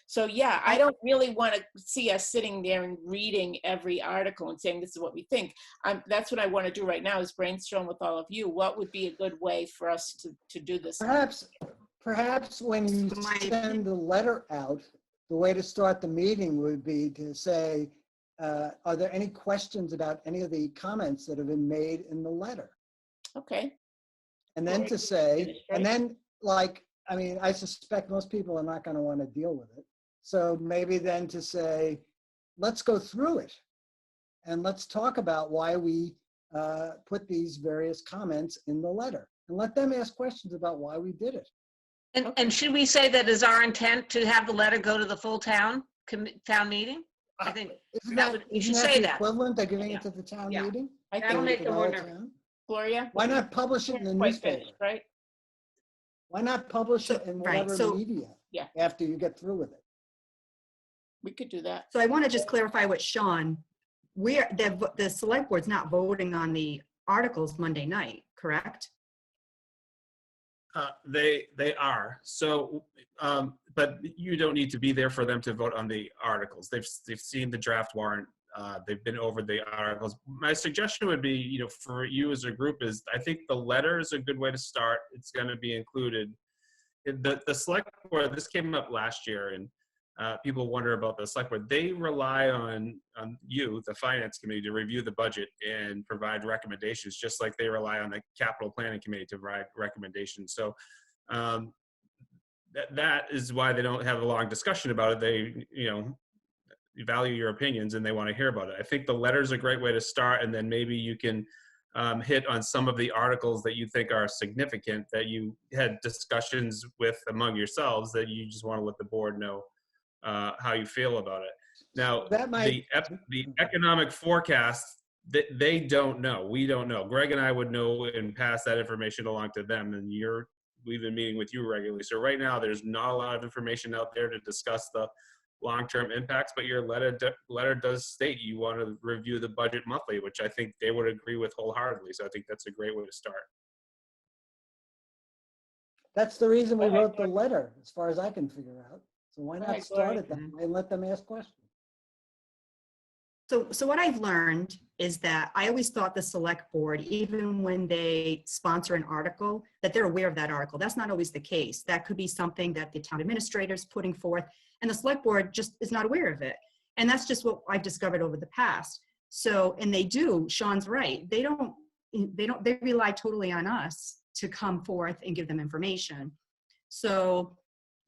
So yeah, I don't really want to see us sitting there and reading every article and saying this is what we think. That's what I want to do right now, is brainstorm with all of you. What would be a good way for us to do this? Perhaps when you send the letter out, the way to start the meeting would be to say, are there any questions about any of the comments that have been made in the letter? Okay. And then to say, and then I mean, I suspect most people are not going to want to deal with it. So maybe then to say, let's go through it and let's talk about why we put these various comments in the letter, and let them ask questions about why we did it. And should we say that is our intent to have the letter go to the full town meeting? I think you should say the that. equivalent of giving it to the town Yeah. meeting? I That'll think, make them more All nervous. town? Gloria? Why not publish it in the Quite newspaper? finished, right? Why not publish it in Right, whatever so- media? Yeah. After you get through with it. We could do that. So I want to just clarify with Sean, the select board's not voting on the articles Monday night, correct? They are. So, but you don't need to be there for them to vote on the articles. They've seen the draft warrant. They've been over the articles. My suggestion would be, you know, for you as a group is, I think the letter is a good way to start. It's going to be included. The select board, this came up last year, and people wonder about the select board. They rely on you, the finance committee, to review the budget and provide recommendations, just like they rely on the capital planning committee to provide recommendations. So that is why they don't have a long discussion about it. They, you know, value your opinions and they want to hear about it. I think the letter is a great way to start, and then maybe you can hit on some of the articles that you think are significant, that you had discussions with among yourselves, that you just want to let the board know how you feel about it. Now, That might- the economic forecast, they don't know. We don't know. Greg and I would know and pass that information along to them, and we've been meeting with you regularly. So right now, there's not a lot of information out there to discuss the long-term impacts, but your letter does state you want to review the budget monthly, which I think they would agree with wholeheartedly. So I think that's a great way to start. That's the reason we wrote the letter, as far as I can figure out. So why Right, not start Gloria. it that way and let them ask questions? So what I've learned is that I always thought the select board, even when they sponsor an article, that they're aware of that article. That's not always the case. That could be something that the town administrator is putting forth, and the select board just is not aware of it. And that's just what I've discovered over the past. So, and they do, Sean's right. They rely totally on us to come forth and give them information. So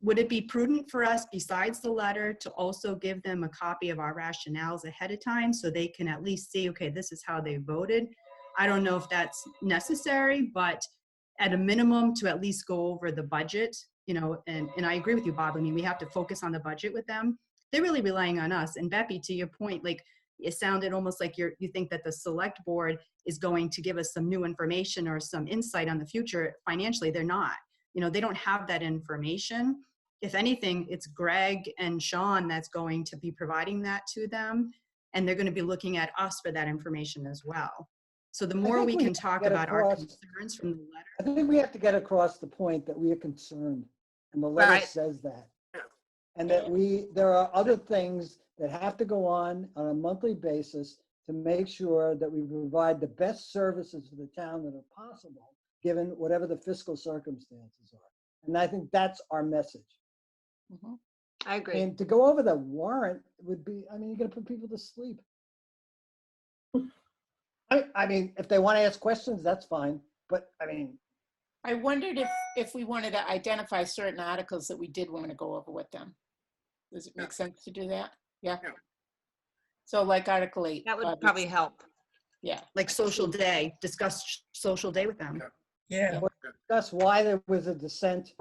would it be prudent for us, besides the letter, to also give them a copy of our rationales ahead of time so they can at least see, okay, this is how they voted? I don't know if that's necessary, but at a minimum, to at least go over the budget, you know, and I agree with you, Bob. I mean, we have to focus on the budget with them. They're really relying on us. And Beppy, to your point, like, it sounded almost like you think that the select board is going to give us some new information or some insight on the future. Financially, they're not. You know, they don't have that information. If anything, it's Greg and Sean that's going to be providing that to them, and they're going to be looking at us for that information as well. So the more think we we can have to talk get about our across- concerns from the letter. I think we have to get across the point that we are concerned, and the letter Right. says that. Yeah. And that there are other things that have to go on a monthly basis to make sure that we provide the best services for the town that are possible, given whatever the fiscal circumstances are. And I think that's our message. Mhm. I agree. And to go over the warrant would be, I mean, you're gonna put people to sleep. I mean, if they want to ask questions, that's fine, but I mean, I wondered if we wanted to identify certain articles that we did want to go over with them. Does it make sense to do that? Yeah. Yeah. So like Article 8. That would obviously. probably help. Yeah. Like social day, discuss social day with them. Yeah, that's why there was a dissent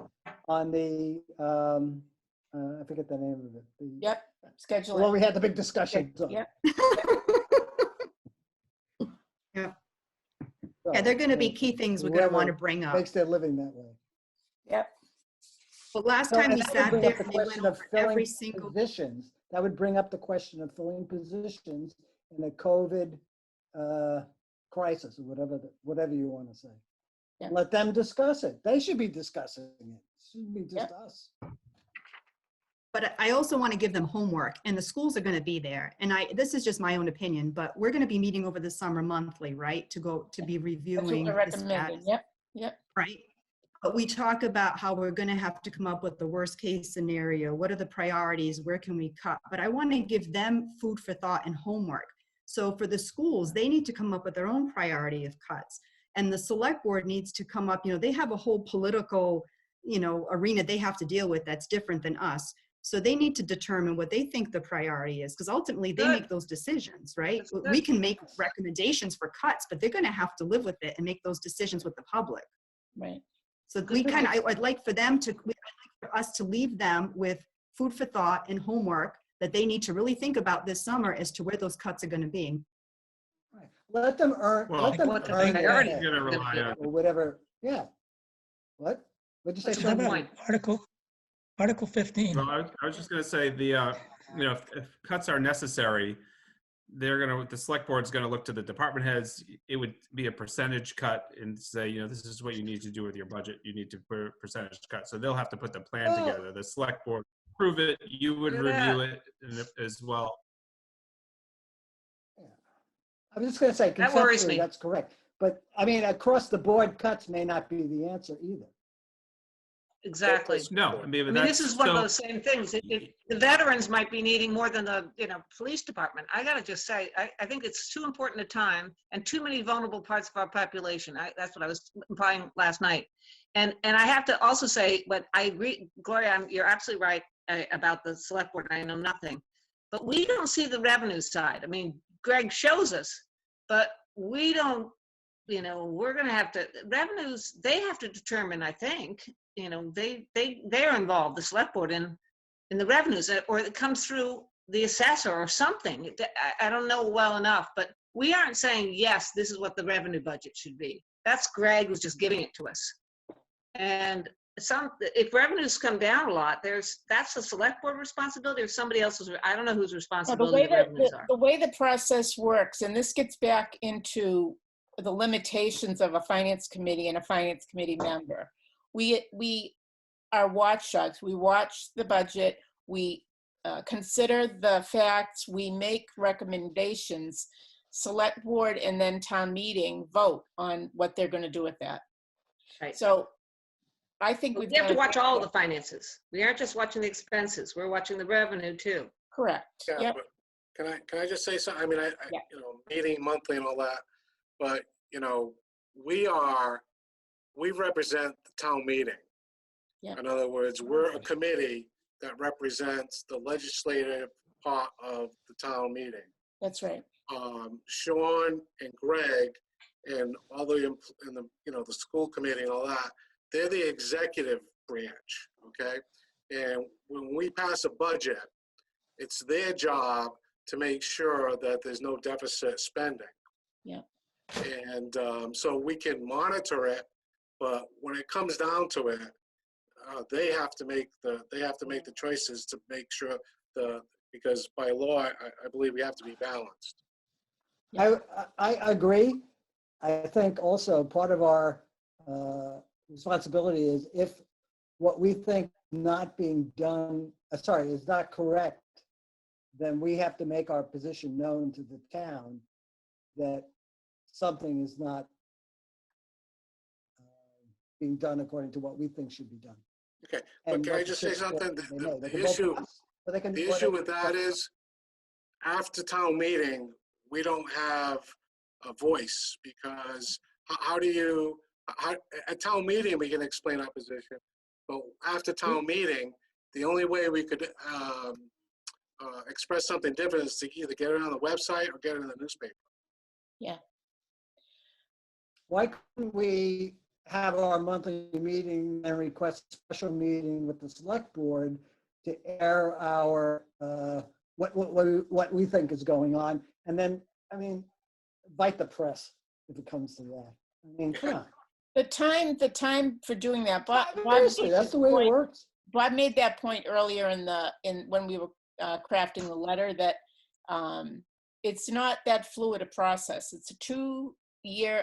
on the, I forget the name of it. Yep. Schedule. Well, it. we had the big discussion. Yep. Yeah, they're going to be key things we're going to want to bring up. Makes their living that way. Yep. But last So, time we and that would sat bring there up the and they went question of over filling every single, positions. That would bring up the question of filling positions in a COVID crisis, or whatever you want to say. Yeah. Let them discuss it. They should be discussing it. It shouldn't be just Yep. us. but I also want to give them homework, and the schools are going to be there. And this is just my own opinion, but we're going to be meeting over the summer monthly, right? To be That's what reviewing we're the recommending. status, Yep. Yep. right? But we talk about how we're going to have to come up with the worst case scenario. What are the priorities? Where can we cut? But I want to give them food for thought and homework. So for the schools, they need to come up with their own priority of cuts. And the select board needs to come up, they have a whole political, arena they have to deal with that's different than us. So they need to determine what they think the priority is, because ultimately they Good. make those decisions, right? That's good. We can make recommendations for cuts, but they're going to have to live with it and make those decisions with the public. Right. So I'd like for us to leave them with food for thought and homework that they need to really think about this summer as to where those cuts are going to be. Right. Let them earn. Well, let them what the earn their priority pay, You're gonna rely on. or whatever. Yeah. What? What'd you say? That's a how good Sean? about point. Article 15. Well, I was just gonna say if cuts are necessary, the select board's gonna look to the department heads. It would be a percentage cut and say, this is what you need to do with your budget. You need to put a percentage cut. So they'll have to put the plan Well- together. The select board approve it. You would Look at review it as well. I was just going to say, That worries conceptually, me. that's correct. But I mean, across the board cuts may not be the answer either. Exactly. No, I mean, I mean, this is one of so- those same things. The veterans might be needing more than the, police department. I gotta just say, I think it's too important a time and too many vulnerable parts of our population. That's what I was implying last night. And I have to also say, but I agree, Gloria, you're absolutely right about the select board. I know nothing, but we don't see the revenue side. I mean, Greg shows us, but we don't, we're gonna have to, revenues, they have to determine, I think, they're involved, the select board, in the revenues, or it comes through the assessor or something. I don't know well enough, but we aren't saying, yes, this is what the revenue budget should be. That's Greg was just giving it to us. And if revenues come down a lot, that's the select board responsibility or somebody else's. I don't know whose Now, responsibility the revenues are. the way the process works, and this gets back into the limitations of a finance committee and a finance committee member. We are watchdogs. We watch the budget. We consider the facts. We make recommendations. Select board and then town meeting vote on what they're going to do with that. Right. So I think We we've have to done a watch good all job. the finances. We aren't just watching the expenses. We're watching the revenue too. Correct. Yeah, Yep. but can I just say something? I mean, Yeah. meeting monthly and all that, but, we represent the town meeting. Yeah. In other words, we're a committee that represents the legislative part of the town meeting. That's right. Sean and Greg and all the, the school committee and all that, they're the executive branch, okay? And when we pass a budget, it's their job to make sure that there's no deficit spending. Yeah. And so we can monitor it, but when it comes down to it, they have to make the choices to make sure because by law, I believe we have to be balanced. I agree, I think also part of our responsibility is if what we think not being done, is not correct, then we have to make our position known to the town that something is not being done according to what we think should be done. Okay, but And can I what just the say chips something? they may. They The can vote for issue, us, or they can- the or they issue can with that vote for is, after town meeting, we don't have a voice, because how do you, at town meeting, we can explain our position, but after town meeting, the only way we could express something different is to either get it on the website or get it in the newspaper. Why couldn't we have our monthly meeting and request a special meeting with the select board to air our, what we think is going on? And then, I mean, bite the press if it comes to that. I mean, come on. The time for doing that, Bob Seriously, that's the way it works. Bob made that point earlier when we were crafting the letter, that it's not that fluid a process. It's a 2-year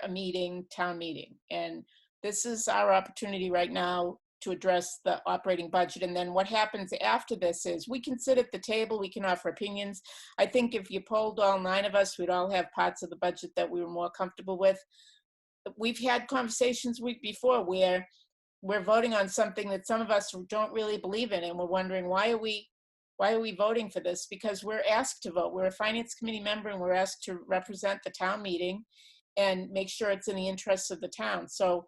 town meeting. And this is our opportunity right now to address the operating budget. And then what happens after this is we can sit at the table, we can offer opinions. I think if you polled all 9 of us, we'd all have parts of the budget that we were more comfortable with. We've had conversations week before where we're voting on something that some of us don't really believe in, and we're wondering, why are we voting for this? Because we're asked to vote. We're a finance committee member, and we're asked to represent the town meeting and make sure it's in the interests of the town. So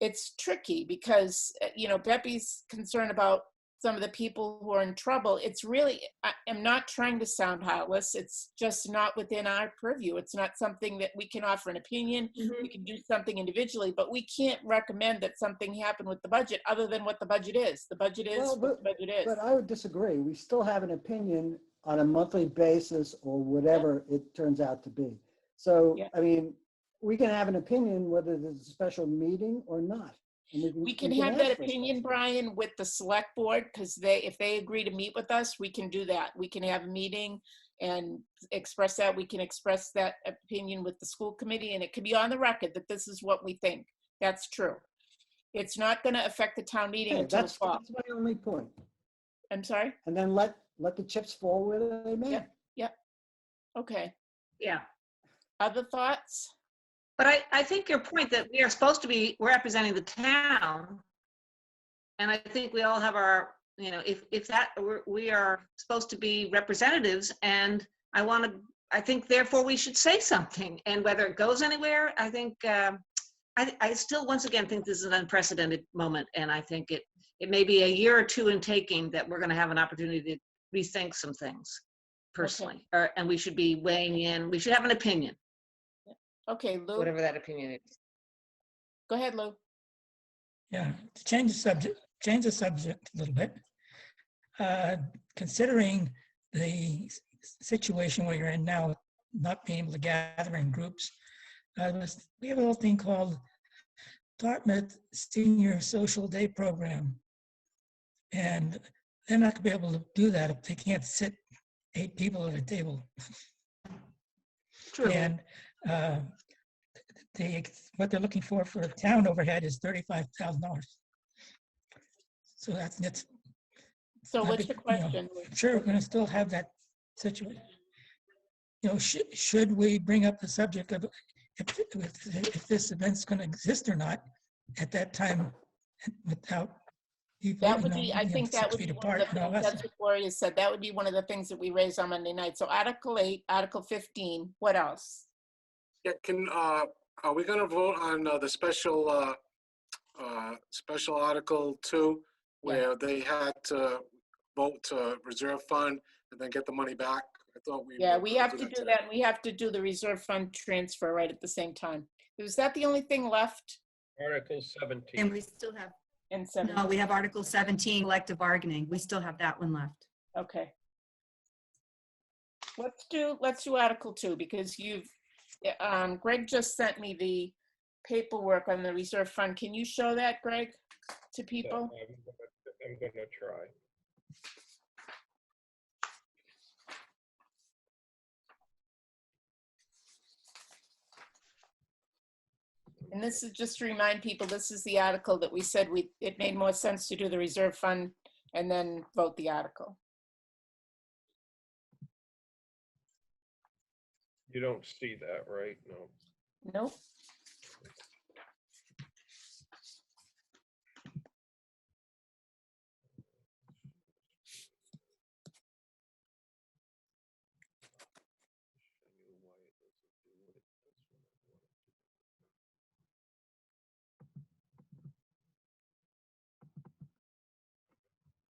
it's tricky because, Beppy's concerned about some of the people who are in trouble. It's really, I'm not trying to sound heartless. It's just not within our purview. It's not something that we can offer an opinion. We can do something individually, but we can't recommend that something happen with the budget other than what the budget is. The budget is what the budget is. But I would disagree. We still have an opinion on a monthly basis or whatever it turns out to be. So, Yeah. I mean, we can have an opinion whether there's a special meeting or not. And We can have that ask for a opinion, special Brian, with the select board, because if they agree to meet with us, we can do that. We can have a meeting and express that. We can express that opinion with the school committee, and it can be on the record that this is what we think. That's true. It's not going to affect the town meeting Okay, until the that's fall. my only point. I'm sorry? And then let the chips fall where they may. Yep. Okay. Yeah. Other thoughts? But I think your point that we are supposed to be representing the town, and I think we all have our, if that, we are supposed to be representatives, and I think therefore we should say something, and whether it goes anywhere, I think, I still, once again, think this is an unprecedented moment, and I think it may be a year or 2 in taking that we're going to have an opportunity to rethink some things personally, and we should be weighing in, we should have an opinion. Okay, Lou. Whatever that opinion is. Go ahead, Lou. Yeah, to change the subject a little bit. Considering the situation where you're in now, not being able to gather in groups, we have a little thing called Dartmouth Senior Social Day Program. And they're not gonna be able to do that if they can't sit 8 people at a table. True. And what they're looking for town overhead is $35,000. So that's. So what's the question? Sure, we're going to still have that situation. Should we bring up the subject of if this event's going to exist or not at that time without people? That would be, I think that 6 would be feet one of apart the and all things, that that's stuff. what Gloria said, that would be one of the things that we raise on Monday night. So Article 8, Article 15, what else? Yeah, are we gonna vote on the special Article 2, where they had to vote to reserve fund and then get the money back? I thought we. Yeah, were we gonna have to do today. that. We have to do the reserve fund transfer right at the same time. Was that the only thing left Article And 17. we still have, in 7? no, we have Article 17, collective bargaining. We still have that one left. Okay. Let's do Article 2, because Greg just sent me the paperwork on the reserve fund. Can you show that, Greg, to people? I'm gonna try. And this is just to remind people, this is the article that we said it made more sense to do the reserve fund and then vote the article. You don't see that, right? No. Nope.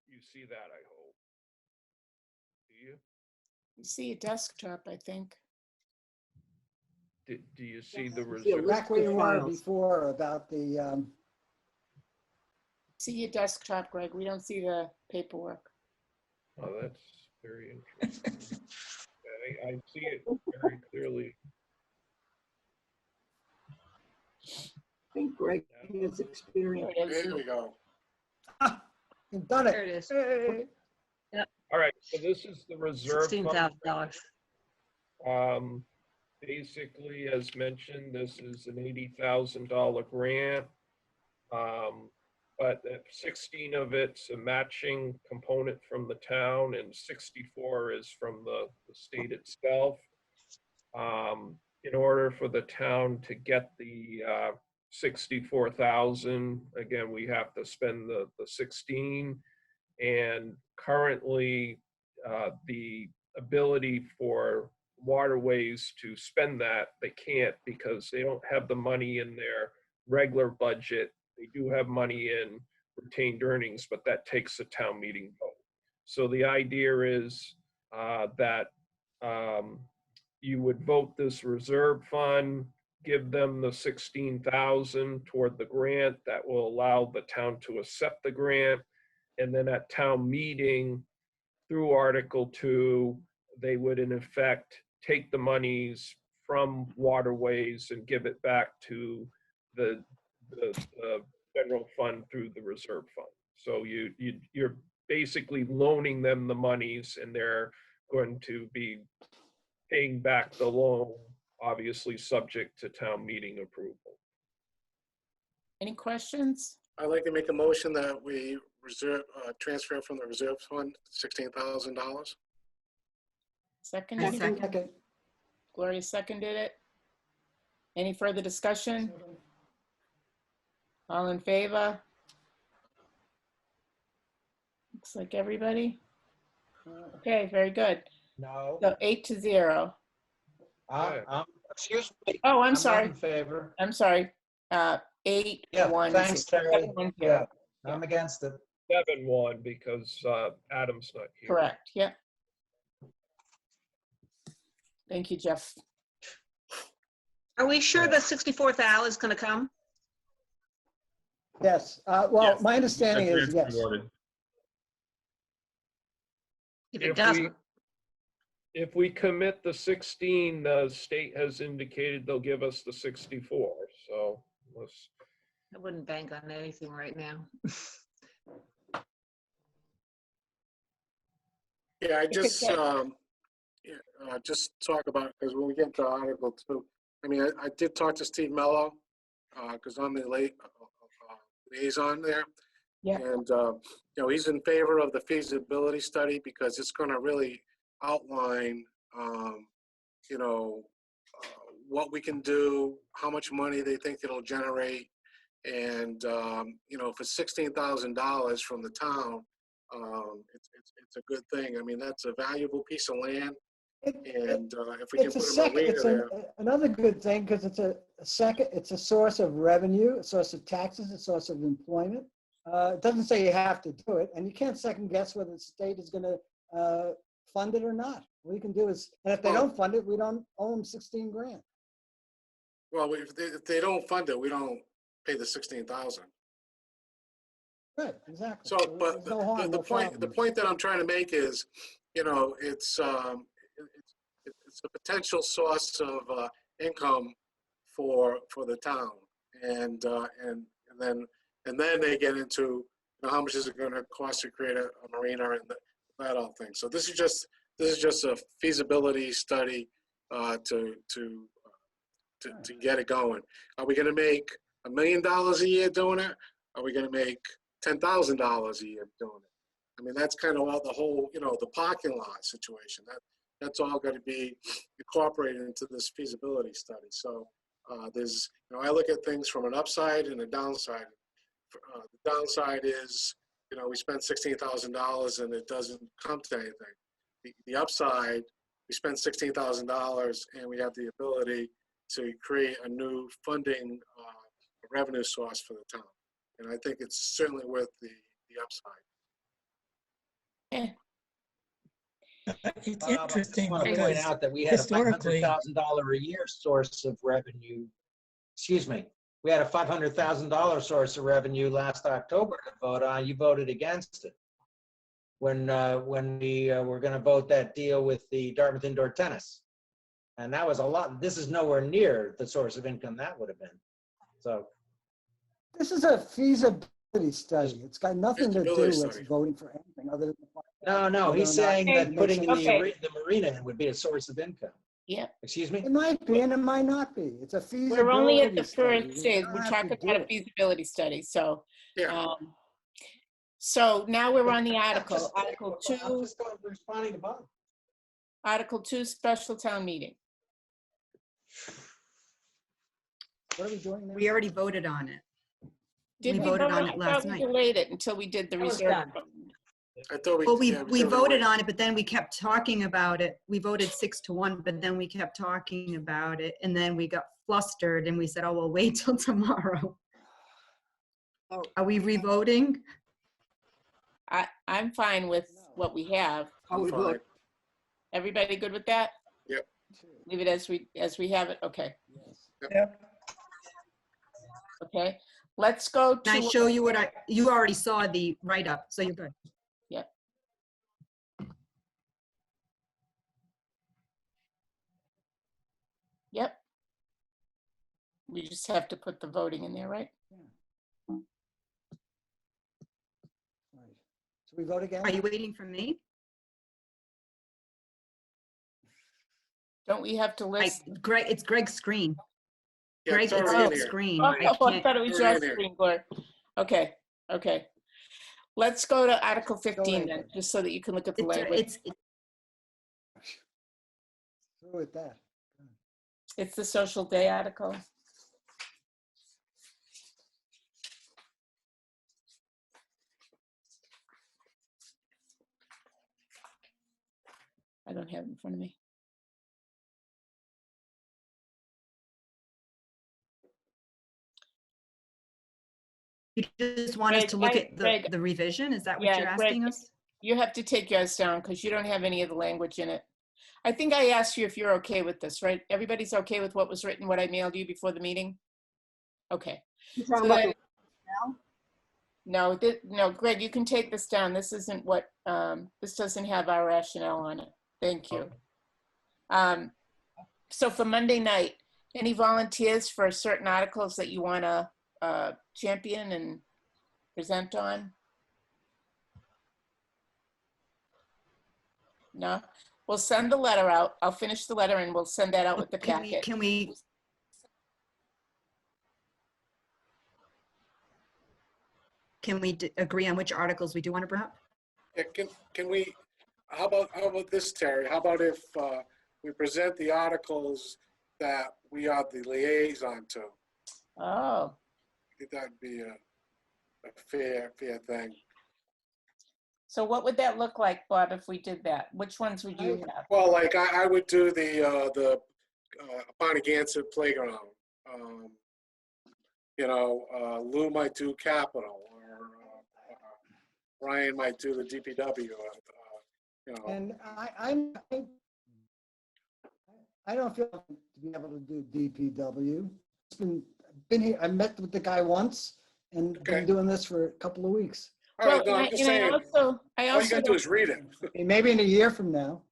You see that, I hope. Do you? You see a desktop, I think. Do you see the Yeah, reserve? Back where you were Files. before about the, See your desktop, Greg. We don't see the paperwork. Oh, that's very interesting. I see it very clearly. I think Greg has experience. Here it is. There we go. you've done There it. it is. Hey. All right, so this is the reserve fund. $16,000. Basically, as mentioned, this is an $80,000 grant. But 16 of it's a matching component from the town and 64 is from the state itself. In order for the town to get the 64,000, again, we have to spend the 16. And currently, the ability for waterways to spend that, they can't because they don't have the money in their regular budget. They do have money in retained earnings, but that takes a town meeting vote. So the idea is that you would vote this reserve fund, give them the 16,000 toward the grant that will allow the town to accept the grant. And then at town meeting, through Article 2, they would in effect take the monies from waterways and give it back to the general fund through the reserve fund. So you're basically loaning them the monies and they're going to be paying back the loan, obviously subject to town meeting approval. Any questions? I'd like to make a motion that we transfer from the reserve fund $16,000. Seconded? Second. Gloria seconded it. Any further discussion? All in favor? Looks like everybody. Okay, very good. No, So 8-0. excuse me. Oh, I'm not sorry. in favor. I'm sorry. 8-1. Yeah, thanks, Terry. 7-1. Yeah, I'm against it. 7-1 because Adam's not here. Correct, yeah. Thank you, Jeff. Are we sure that 64,000 is going to come? Yes, well, Yes. my understanding is That's yes. rewarded. If it doesn't, If we commit the 16, the state has indicated they'll give us the 64. So let's. I wouldn't bank on anything right now. Yeah, I just talk about, because when we get to Article 2, I mean, I did talk to Steve Mello, because I'm the liaison there. Yeah. And, he's in favor of the feasibility study because it's going to really outline, what we can do, how much money they think it'll generate. And, for $16,000 from the town, it's a good thing. I mean, that's a valuable piece of land. And if we can It's a put a second, marina it's there. another good thing because it's a source of revenue, a source of taxes, a source of employment. It doesn't say you have to do it, and you can't second guess whether the state is going to fund it or not. What you can do is, and if they don't fund it, we don't owe them 16 grand. Well, if they don't fund it, we don't pay the 16,000. Right, exactly. So, but There's no harm, the no point problem. that I'm trying to make is, it's a potential source of income for the town, and then they get into how much is it going to cost to create a marina and that all thing. So this is just a feasibility study to to get it going. Are we gonna make $1 million a year doing it? Are we gonna make $10,000 a year doing it? I mean, that's kind of all the whole, the parking lot situation. That's all going to be incorporated into this feasibility study. So there's, I look at things from an upside and a downside. The downside is, we spend $16,000 and it doesn't come to anything. The upside, we spend $16,000 and we have the ability to create a new funding revenue source for the town. And I think it's certainly worth the upside. It's Bob, I interesting just want to point because out that we had a historically, $500,000 a year source of revenue. Excuse me. We had a $500,000 source of revenue last October to vote on. You voted against it when we were going to vote that deal with the Dartmouth indoor tennis, and that was a lot. This is nowhere near the source of income that would have been. So This is a feasibility study. It's got nothing to do Feasibility with study. voting for anything other than. no, he's Whether or not saying it that makes putting sense. the marina in would be a source of income. Yeah. Excuse me? It might be and it might not be. It's a feasibility. We're only at the study. first You stage. don't We're have talking to do about a it. feasibility study. So, Yeah. so now we're on the article, Just- Article I'm 2, just responding to Bob. Article 2, special town meeting. What are we doing now? We already voted on it. Did We we voted vote? on it I last thought we night. delayed it until we did the That was reserve. done. vote. I thought Well, we did voted it. on it, but then we kept talking about it. We voted 6-1, but then we kept talking about it. And then we got flustered and we said, oh, we'll wait till tomorrow. Oh. Are we revoting? I'm fine with what we have. How we Fine. vote. Everybody good with that? Yep. Leave it as we have it? Okay, Yes. okay. Let's go Can I to, show you what you already saw the write-up, so you're good. yep. We just have to put the voting in there, right? Right. So we vote again? Are you waiting for me? Don't we have to list? Greg, it's Greg's screen. Yeah, Greg, it's it's already in your here. screen. Oh, I I can't. thought it was Already your in there. screen, Gloria. Okay, okay. Let's go to Article 15 then, ahead. just so that you can look at the It's, language. Through with that. It's the social day article. I don't have it in front of me. You just want us Greg, to look at Greg, the revision? Is that what yeah, you're Greg, asking us? You have to take yours down because you don't have any of the language in it. I think I asked you if you're okay with this, right? Everybody's okay with what was written, what I mailed you before the meeting? Okay. You talking So about then- the- No, Greg, you can take this down. This isn't what, this doesn't have our rationale on it. Thank you. So for Monday night, any volunteers for certain articles that you want to champion and present on? No? We'll send the letter out. I'll finish the letter and we'll send that out with the packet. Can we, agree on which articles we do want to bring up? Yeah, can we, how about this, Terry? How about if we present the articles that we are the liaison to? Oh, I think that'd be a fair thing. so what would that look like, Bob, if we did that? Which ones would you have? Well, like I would do the Pontigansett Playground. Lou might do Capital, or Ryan might do the DPW. And I don't feel to be able to do DPW. It's been here, I met with the guy once and Okay. been doing this for a couple of weeks. All right, Well, no, I'm just saying, I all you also gotta do is read it. Maybe in a year from now.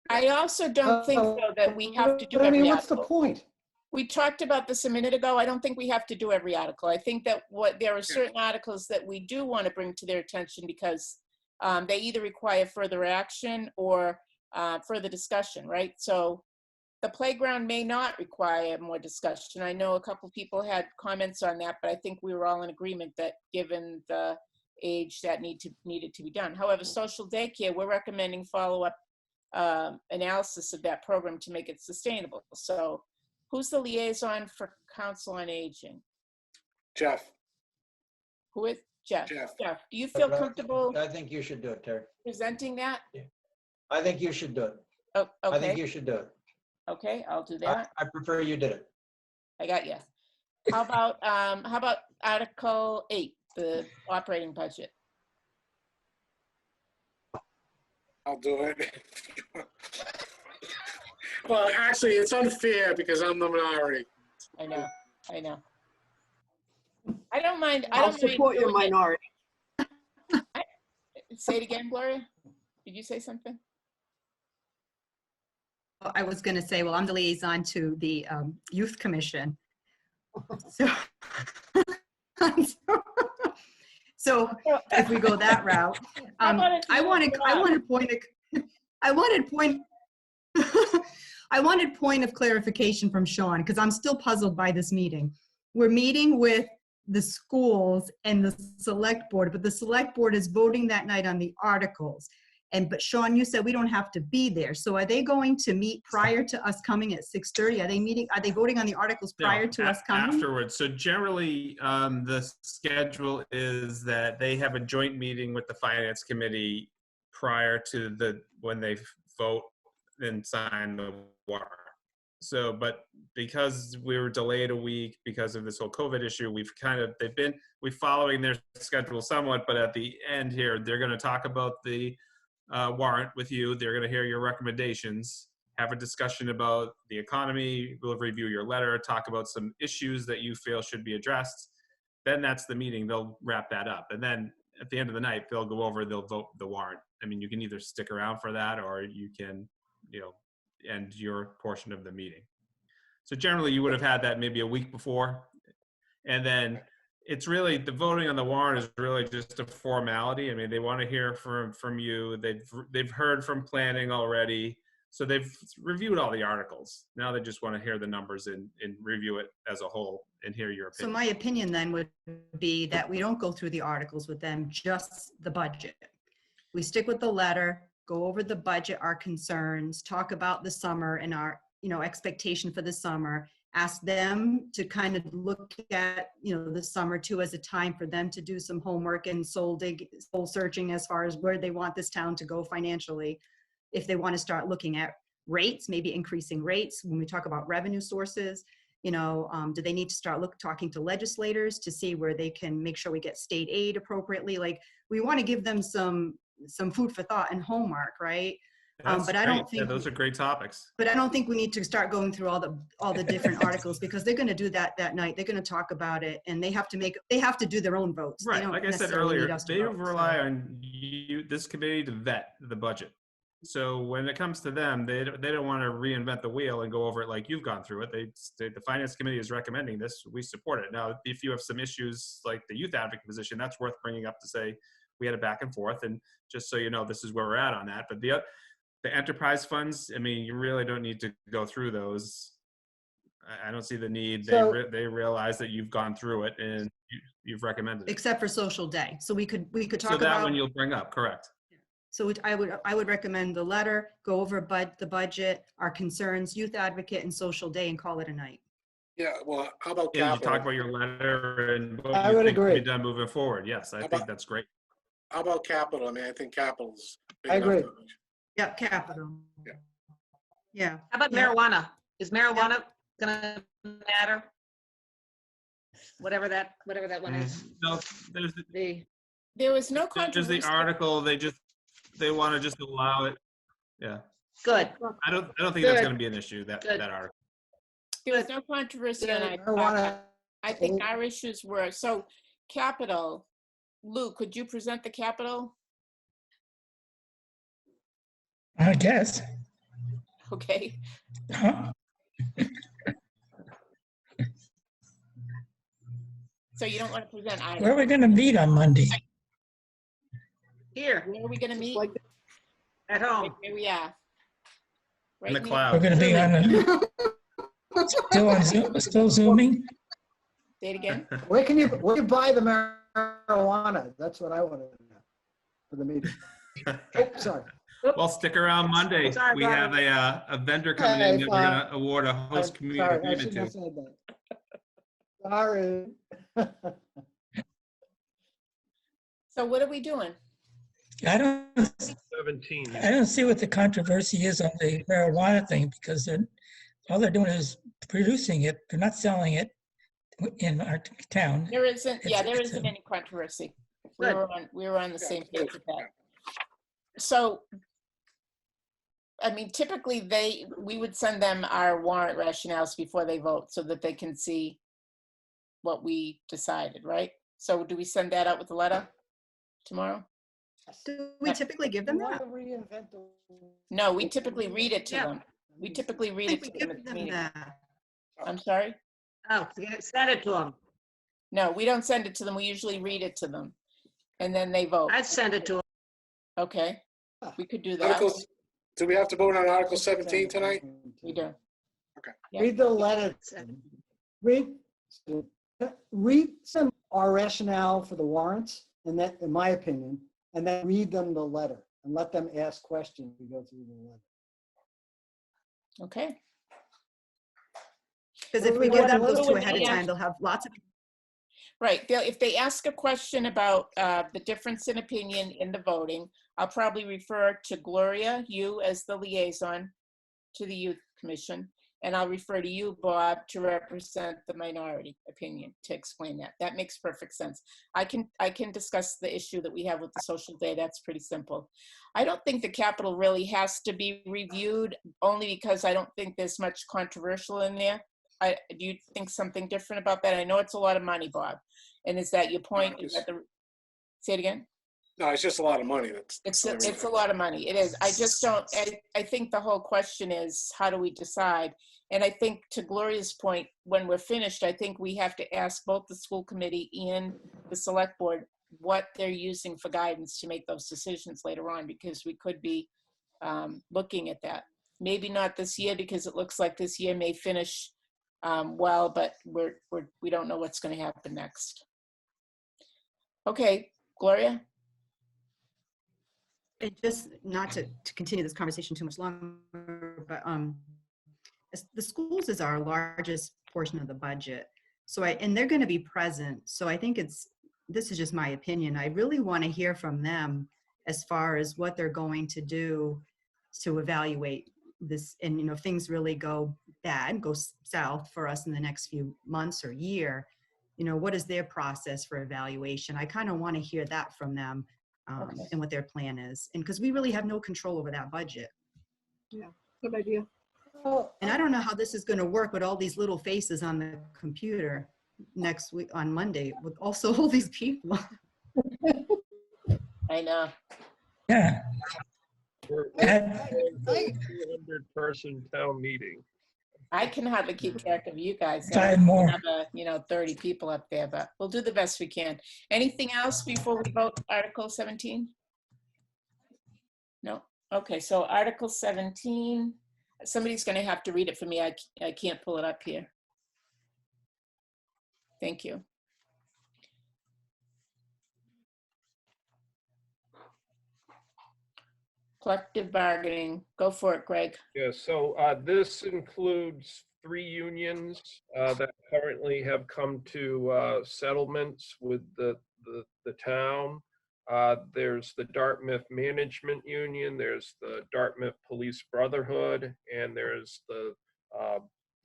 I also don't think though that we have to do But I mean, every what's the article. point? We talked about this a minute ago. I don't think we have to do every article. I think that there are certain articles that we do want to bring to their attention because they either require further action or further discussion, right? So the playground may not require more discussion. I know a couple people had comments on that, but I think we were all in agreement that given the age that needed to be done. However, social daycare, we're recommending follow-up analysis of that program to make it sustainable. So who's the liaison for Council on Aging? Jeff, Who is Jeff? Jeff. Jeff, do you feel comfortable I think you should do it, Terry. presenting that? I think you should do it. Oh, I think okay, you should do it. okay, I'll do I that. I prefer you did it. I got you. How about Article 8, the operating budget? I'll do it. Well, actually, it's unfair because I'm the minority. I know. I don't mind. I I'll don't mind support your doing it. minority. Say it again, Gloria. Did you say something? I was going to say, well, I'm the liaison to the Youth Commission. So, so if we go that route, How about if I you wanted point of clarification from Sean, because I'm still puzzled by this meeting. We're meeting with the schools and the select board, but the select board is voting that night on the articles. But Sean, you said we don't have to be there. So are they going to meet prior to us coming at 6:30? Are they voting on the articles prior to us coming? Afterwards. So generally, the schedule is that they have a joint meeting with the Finance Committee prior to when they vote and sign the warrant. So, but because we were delayed a week because of this whole COVID issue, we're following their schedule somewhat, but at the end here, they're going to talk about the warrant with you. They're going to hear your recommendations, have a discussion about the economy. We'll review your letter, talk about some issues that you feel should be addressed. Then that's the meeting. They'll wrap that up. And then at the end of the night, they'll vote the warrant. I mean, you can either stick around for that or you can, end your portion of the meeting. So generally you would have had that maybe a week before. And then it's really, the voting on the warrant is really just a formality. I mean, they want to hear from you. They've heard from planning already. So they've reviewed all the articles. Now they just want to hear the numbers and review it as a whole and hear your So opinion. my opinion then would be that we don't go through the articles with them, just the budget. We stick with the letter, go over the budget, our concerns, talk about the summer and our, expectation for the summer, ask them to kind of look at, the summer too as a time for them to do some homework and soul searching as far as where they want this town to go financially. If they want to start looking at rates, maybe increasing rates when we talk about revenue sources, do they need to start talking to legislators to see where they can make sure we get state aid appropriately? Like, we want to give them some food for thought and homework, right? But I don't think those are great topics. But I don't think we need to start going through all the different articles, because they're going to do that night. They're going to talk about it, and they have to do their own votes. Right, They don't like I said necessarily need earlier, us to they vote, rely so. on you, this committee, to vet the budget. So when it comes to them, they don't want to reinvent the wheel and go over it like you've gone through it. The Finance Committee is recommending this. We support it. Now, if you have some issues like the youth advocate position, that's worth bringing up to say we had a back and forth, and just so you know, this is where we're at on that. But the enterprise funds, I mean, you really don't need to go through those. I don't see the need. So- They realize that you've gone through it and you've recommended it. Except for social day. So we could talk So that about. one you'll bring up, correct? So I would recommend the letter, go over the budget, our concerns, youth advocate, and social day, and call it a night. Yeah, well, how about Yeah, you talk capital? about your letter and what I you would think can be agree. done moving forward. Yes, I How think about- that's great. How about capital? I mean, I think capital's big I enough agree. to- Yeah, capital. Yeah. Yeah. How about Yeah. marijuana? Is marijuana gonna matter? Whatever that one is. No, there's There was no the controversy. article. They want to just allow it. Yeah, Good. I don't think that's Good. going to be an issue. That Good. article. There was no controversy on it. Marijuana, I think our issues were, so capital, Lou, could you present the capital? I guess. Okay, Huh? so you don't want to present Where are items. we going to meet on Monday? Here, Where are we gonna meet? Like, at home. Here we are. In the Right, cloud. We're going to be on, still on Zoom, still Zooming? Say it again. Where can you buy the marijuana? That's what I want to know for the meeting. Oh, sorry. Well, stick around Monday. Sorry, We have a vendor coming in Hey, that we're going to award a host community Sorry, I agreement shouldn't to. have said that. Sorry. So what are we doing? I don't 17. I don't see what the controversy is on the marijuana thing, because all they're doing is producing it. They're not selling it in our town. There isn't, yeah, It's- there it's isn't a- any controversy. Good. We were on the same page with that. So, I mean, typically we would send them our warrant rationales before they vote so that they can see what we decided, right? So do we send that out with a letter tomorrow? Do we typically give them Why that? reinvent the- No, we typically read it to Yeah. them. We typically I read think it we to them at give the them meeting. that. I'm sorry? Oh, send it to them. No, we don't send it to them. We usually read it to them. And then they vote. I'd send it to them. Okay, we could do that. Articles, do we have to vote on Article 17 tonight? We do. Yeah. Read the letter. Read some our rationale for the warrants, and that, in my opinion, and then read them the letter and let them ask questions. We go through the letter. Okay. Because if we Well, give them what those do two we ahead of do? time, they'll have lots of, Right, if they ask a question about the difference in opinion in the voting, I'll probably refer to Gloria, you as the liaison to the Youth Commission, and I'll refer to you, Bob, to represent the minority opinion, to explain that. That makes perfect sense. I can discuss the issue that we have with the social day. That's pretty simple. I don't think the capital really has to be reviewed, only because I don't think there's much controversial in there. Do you think something different about that? I know it's a lot of money, Bob. And is that your point? Is that say it again? No, it's just a lot of money. It's a lot of money. It is. I just don't, I think the whole question is, how do we decide? And I think, to Gloria's point, when we're finished, I think we have to ask both the school committee and the select board what they're using for guidance to make those decisions later on, because we could be looking at that. Maybe not this year, because it looks like this year may finish well, but we don't know what's going to happen next. Okay, Gloria? and just not to continue this conversation too much longer, but the schools is our largest portion of the budget. So and they're going to be present. So I think this is just my opinion. I really want to hear from them as far as what they're going to do to evaluate this. And, if things really go bad, go south for us in the next few months or year, what is their process for evaluation? I kind of want to hear that from them and what their plan is. And because we really have no control over that budget. Yeah, good idea. And I don't know how this is going to work with all these little faces on the computer next week on Monday with also all these people. I know. Yeah. We're That- a 200-person town meeting. I can hardly keep track of you guys. Five more. We have 30 people up there, but we'll do the best we can. Anything else before we vote Article 17? No? Okay, so Article 17, somebody's going to have to read it for me. I can't pull it up here. Thank you. Collective bargaining. Go for it, Greg. Yeah, so this includes 3 unions that currently have come to settlements with the town. There's the Dartmouth Management Union, there's the Dartmouth Police Brotherhood, and there's the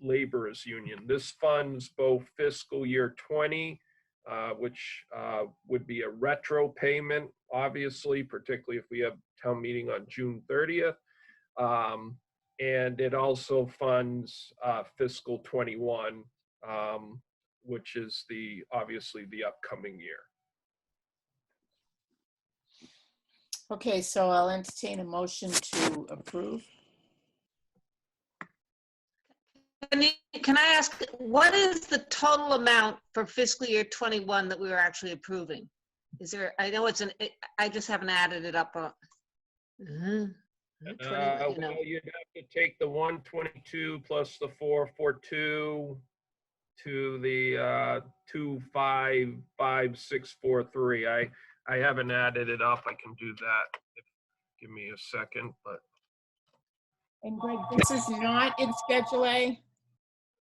Laborers Union. This funds both fiscal year 20, which would be a retro payment, obviously, particularly if we have town meeting on June 30th. And it also funds fiscal 21, which is obviously the upcoming year. Okay, so I'll entertain a motion to approve. Can I ask, what is the total amount for fiscal year 21 that we were actually approving? Is there, I know I just haven't added it up. You know, Well, you'd have to take the 122 plus the 442 to the 255643. I haven't added it up. I can do that. Give me a second, but And Greg, this is not in Schedule A?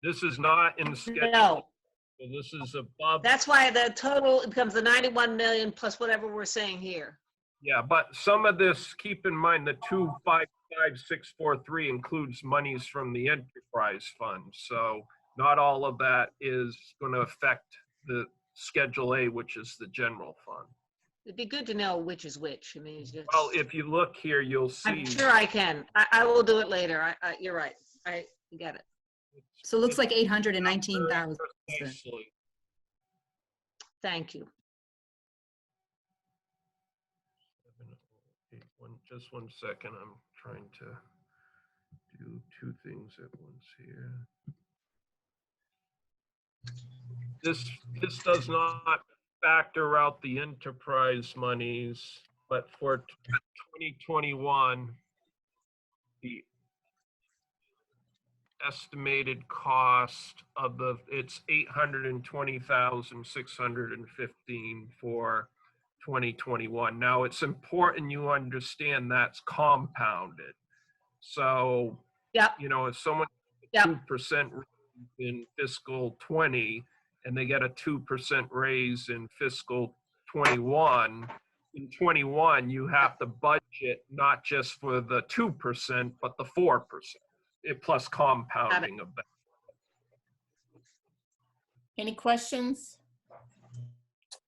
this is not in the schedule. no, So this is above. that's why the total becomes the 91 million plus whatever we're saying here. Yeah, but some of this, keep in mind, the 255643 includes monies from the enterprise fund. So not all of that is going to affect the Schedule A, which is the general fund. It'd be good to know which is which. I mean, it's just, Well, if you look here, you'll I'm see. sure I can. I will do it later. You're right. I get it. So it looks like 819,000. Precisely. Thank you. Just 1 second. I'm trying to do two things at once here. This does not factor out the enterprise monies, but for 2021, the estimated cost of it's 820,615 for 2021. Now, it's important you understand that's compounded. So, Yep. you know, if someone Yep. 2% in fiscal 20 and they get a 2% raise in fiscal 21, in 21, you have to budget not just for the 2%, but the 4%, plus compounding of that. Any questions?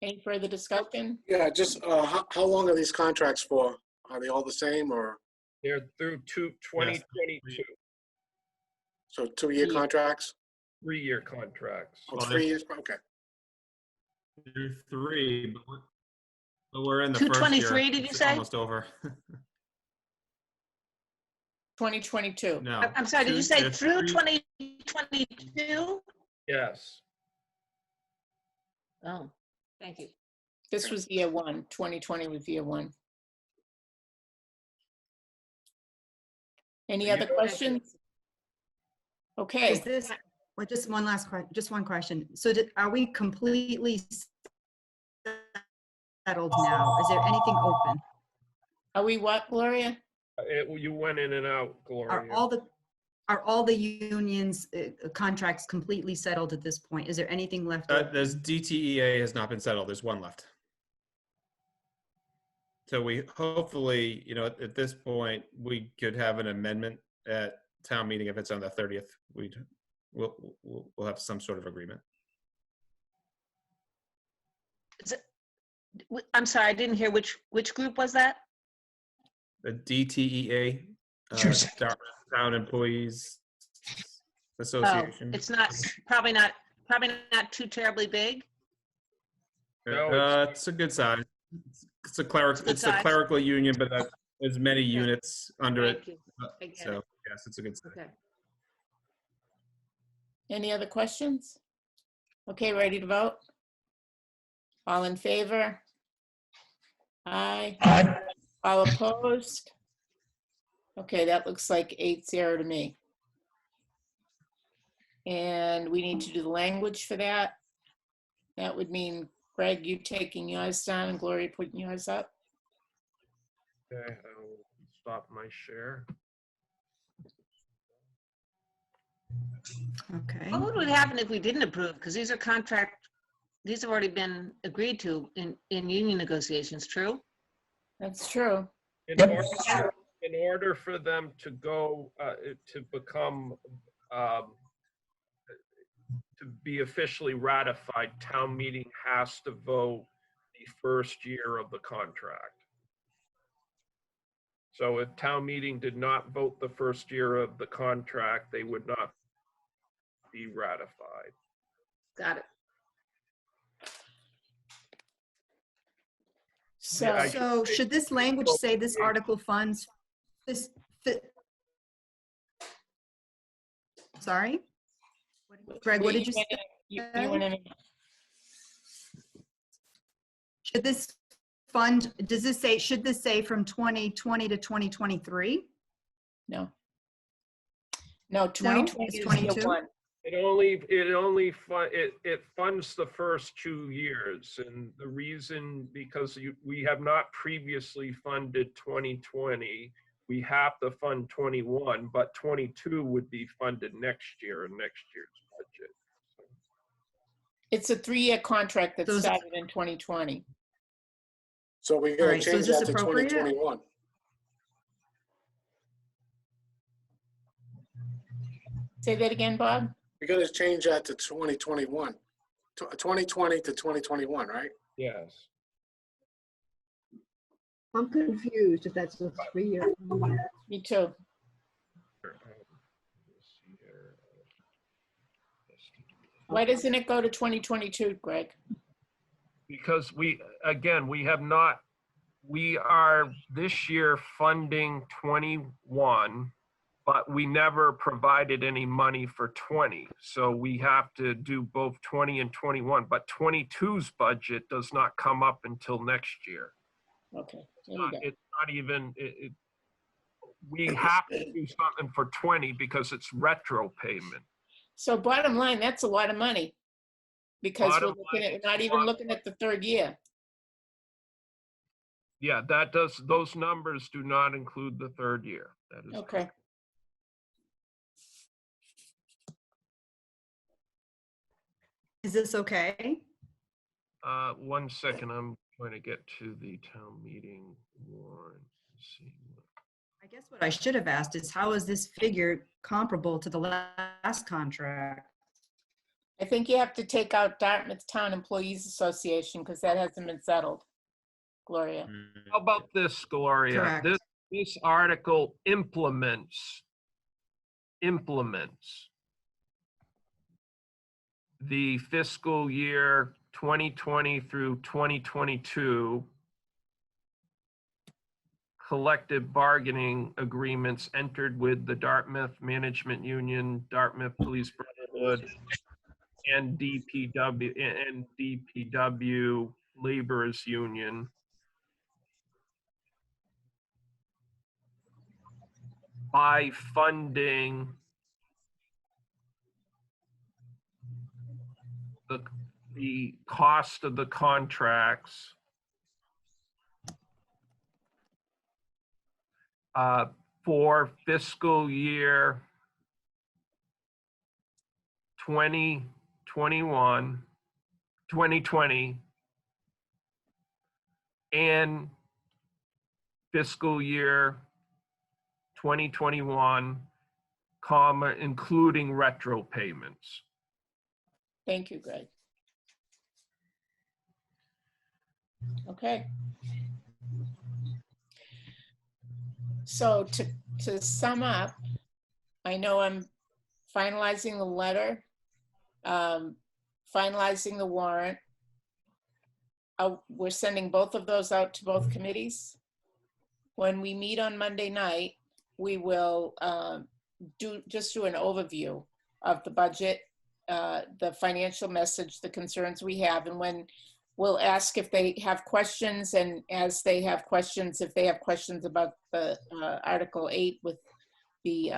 Any further discussion? Yeah, just, how long are these contracts for? Are they all the same or, They're through 2022, so 2-year Yeah. contracts? 3-year contracts. Oh, Well, 3 years, okay. Through 3, but we're in the first year. 223, did you It's say? Almost over. 2022. No. I'm sorry, did you say It's through 3 2022? Yes. Oh, thank you. This was year one. 2020 was year one. Any other questions? Is Okay, this, well, just one last question, just one question. So are we completely settled now? Is there anything open? are we what, Gloria? You went in and out, Are Gloria. all the unions contracts completely settled at this point? Is there anything left? open? There's DTEA has not been settled. There's one left. So we hopefully, you know, at this point, we could have an amendment at town meeting. If it's on the 30th, we'll have some sort of agreement. I'm sorry, I didn't hear which group was that? The DTEA, Sure. Town Employees Oh, Association. it's not, probably not too terribly big. No, It's a good size. It's a good size. clerical union, but there's many units under it. Thank you. I get So it. yes, it's a good size. Okay. Any other questions? Okay, ready to vote? All in favor? Aye. Aye. All opposed? Okay, that looks like 8-0 to me. And we need to do the language for that. That would mean, Greg, you taking yours down and Gloria putting yours up. Okay, I'll stop my share. Okay. What would happen if we didn't approve? Because these are these have already been agreed to in union negotiations, true? That's true. In order for them to go, to become, to be officially ratified, town meeting has to vote the first year of the contract. So if town meeting did not vote the first year of the contract, they would not be ratified. Got it. So, So should this language say this article funds this? Sorry? Greg, what did you say? You went in. Should this fund, does this say, should this say from 2020 to 2023? No. No, 2020 It's is 22? year one. It funds the first 2 years, and the reason, because we have not previously funded 2020, we have to fund 21, but 22 would be funded next year in next year's budget. It's a 3-year contract that So is- started in 2020. So we All gotta right, so change is this that to appropriate? 2021. Say that again, Bob? We gotta change that to 2021. 2020 to 2021, right? Yes. I'm confused if that's a 3-year. Me too. Why doesn't it go to 2022, Greg? Because we are this year funding 21, but we never provided any money for 20. So we have to do both 20 and 21, but 22's budget does not come up until next year. Okay, there you go. It's not even, we have to do something for 20 because it's retro payment. So bottom line, that's a lot of money. Because Bottom we're line, it's not a even lot. looking at the 3rd year. Yeah, those numbers do not include the 3rd year. That is Okay. Is this okay? 1 second, I'm trying to get to the town meeting warrant. Let's see. I guess what I should have asked is how is this figure comparable to the last contract? I think you have to take out Dartmouth Town Employees Association because that hasn't been settled. Gloria. How about this, Gloria? Correct. This article implements the fiscal year 2020 through 2022 collective bargaining agreements entered with the Dartmouth Management Union, Dartmouth Police Brotherhood, and DPW Laborers Union by funding the cost of the contracts for fiscal year 2020 and fiscal year 2021, comma, including retro payments. Thank you, Greg. Okay. So to sum up, I know I'm finalizing the letter, finalizing the warrant. We're sending both of those out to both committees. When we meet on Monday night, we will do an overview of the budget, the financial message, the concerns we have, and when we'll ask if they have questions, and as they have questions, if they have questions about the Article 8 with the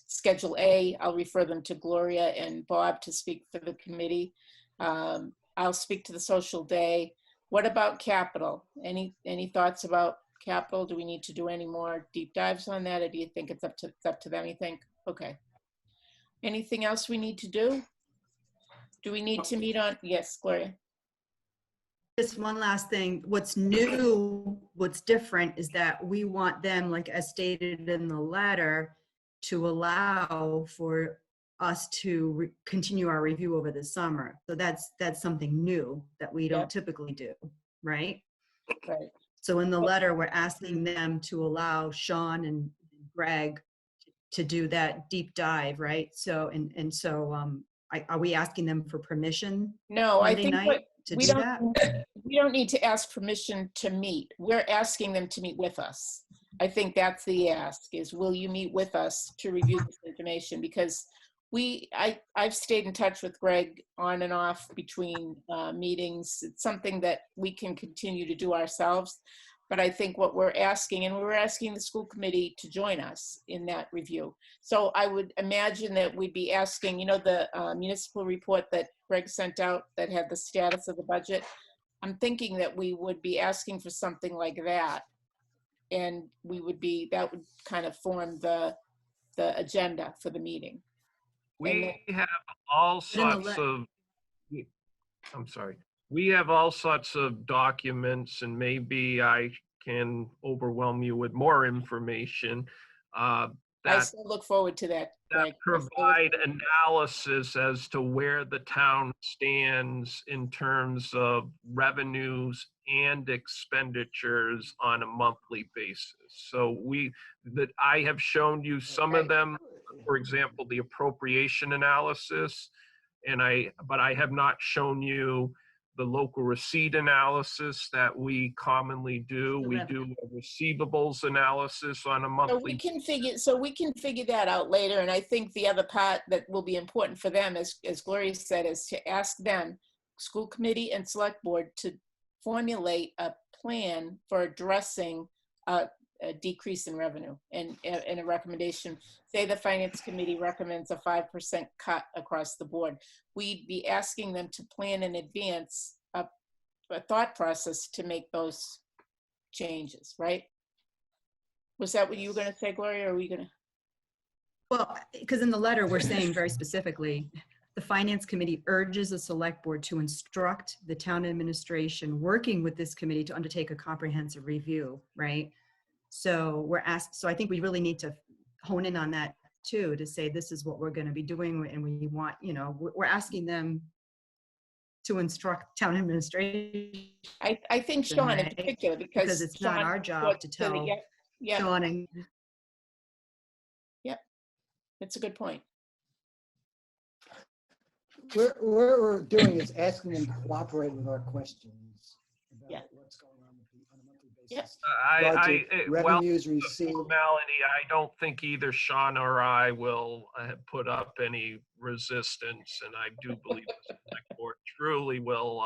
Schedule A, I'll refer them to Gloria and Bob to speak for the committee. I'll speak to the social day. What about capital? Any thoughts about capital? Do we need to do any more deep dives on that, or do you think it's up to them, you think? Okay. Anything else we need to do? Do we need to meet on, yes, Gloria? Just one last thing. What's new, what's different is that we want them, like as stated in the letter, to allow for us to continue our review over the summer. So that's something new that we don't typically do, right? Right. So in the letter, we're asking them to allow Sean and Greg to do that deep dive, right? So, are we asking them for permission? No, I Monday think night to we do that? don't need to ask permission to meet. We're asking them to meet with us. I think that's the ask, is will you meet with us to review this information? Because I've stayed in touch with Greg on and off between meetings. It's something that we can continue to do ourselves. But I think what we're asking, and we're asking the school committee to join us in that review. So I would imagine that we'd be asking, the municipal report that Greg sent out that had the status of the budget. I'm thinking that we would be asking for something like that. And that would kind of form the agenda for the meeting. We have all in the sorts of, I'm sorry, we have all sorts of documents, and maybe I can overwhelm you with more information I that still look forward to that, Greg. provide analysis as to where the town stands in terms of revenues and expenditures on a monthly basis. So I have shown you some of them, for example, the appropriation analysis, but I have not shown you the local receipt analysis that we commonly do. We do a receivables analysis on a So monthly. we can figure that out later. And I think the other part that will be important for them, as Gloria said, is to ask them, school committee and select board, to formulate a plan for addressing a decrease in revenue and a recommendation. Say the finance committee recommends a 5% cut across the board. We'd be asking them to plan in advance a thought process to make those changes, right? Was that what you were going to say, Gloria, or are we going to? Well, because in the letter, we're saying very specifically, the finance committee urges the select board to instruct the town administration working with this committee to undertake a comprehensive review, right? So so I think we really need to hone in on that too, to say this is what we're going to be doing, and we want, we're asking them to instruct town administration. I think Sean in Right? particular, because it's not Sean our job to tell Yeah, Sean and that's a good point. What we're doing is asking them to cooperate with our questions about Yeah. what's going on on a monthly Yeah. basis. Budget, Well, revenues the received. formality, I don't think either Sean or I will put up any resistance, and I do believe the select board truly will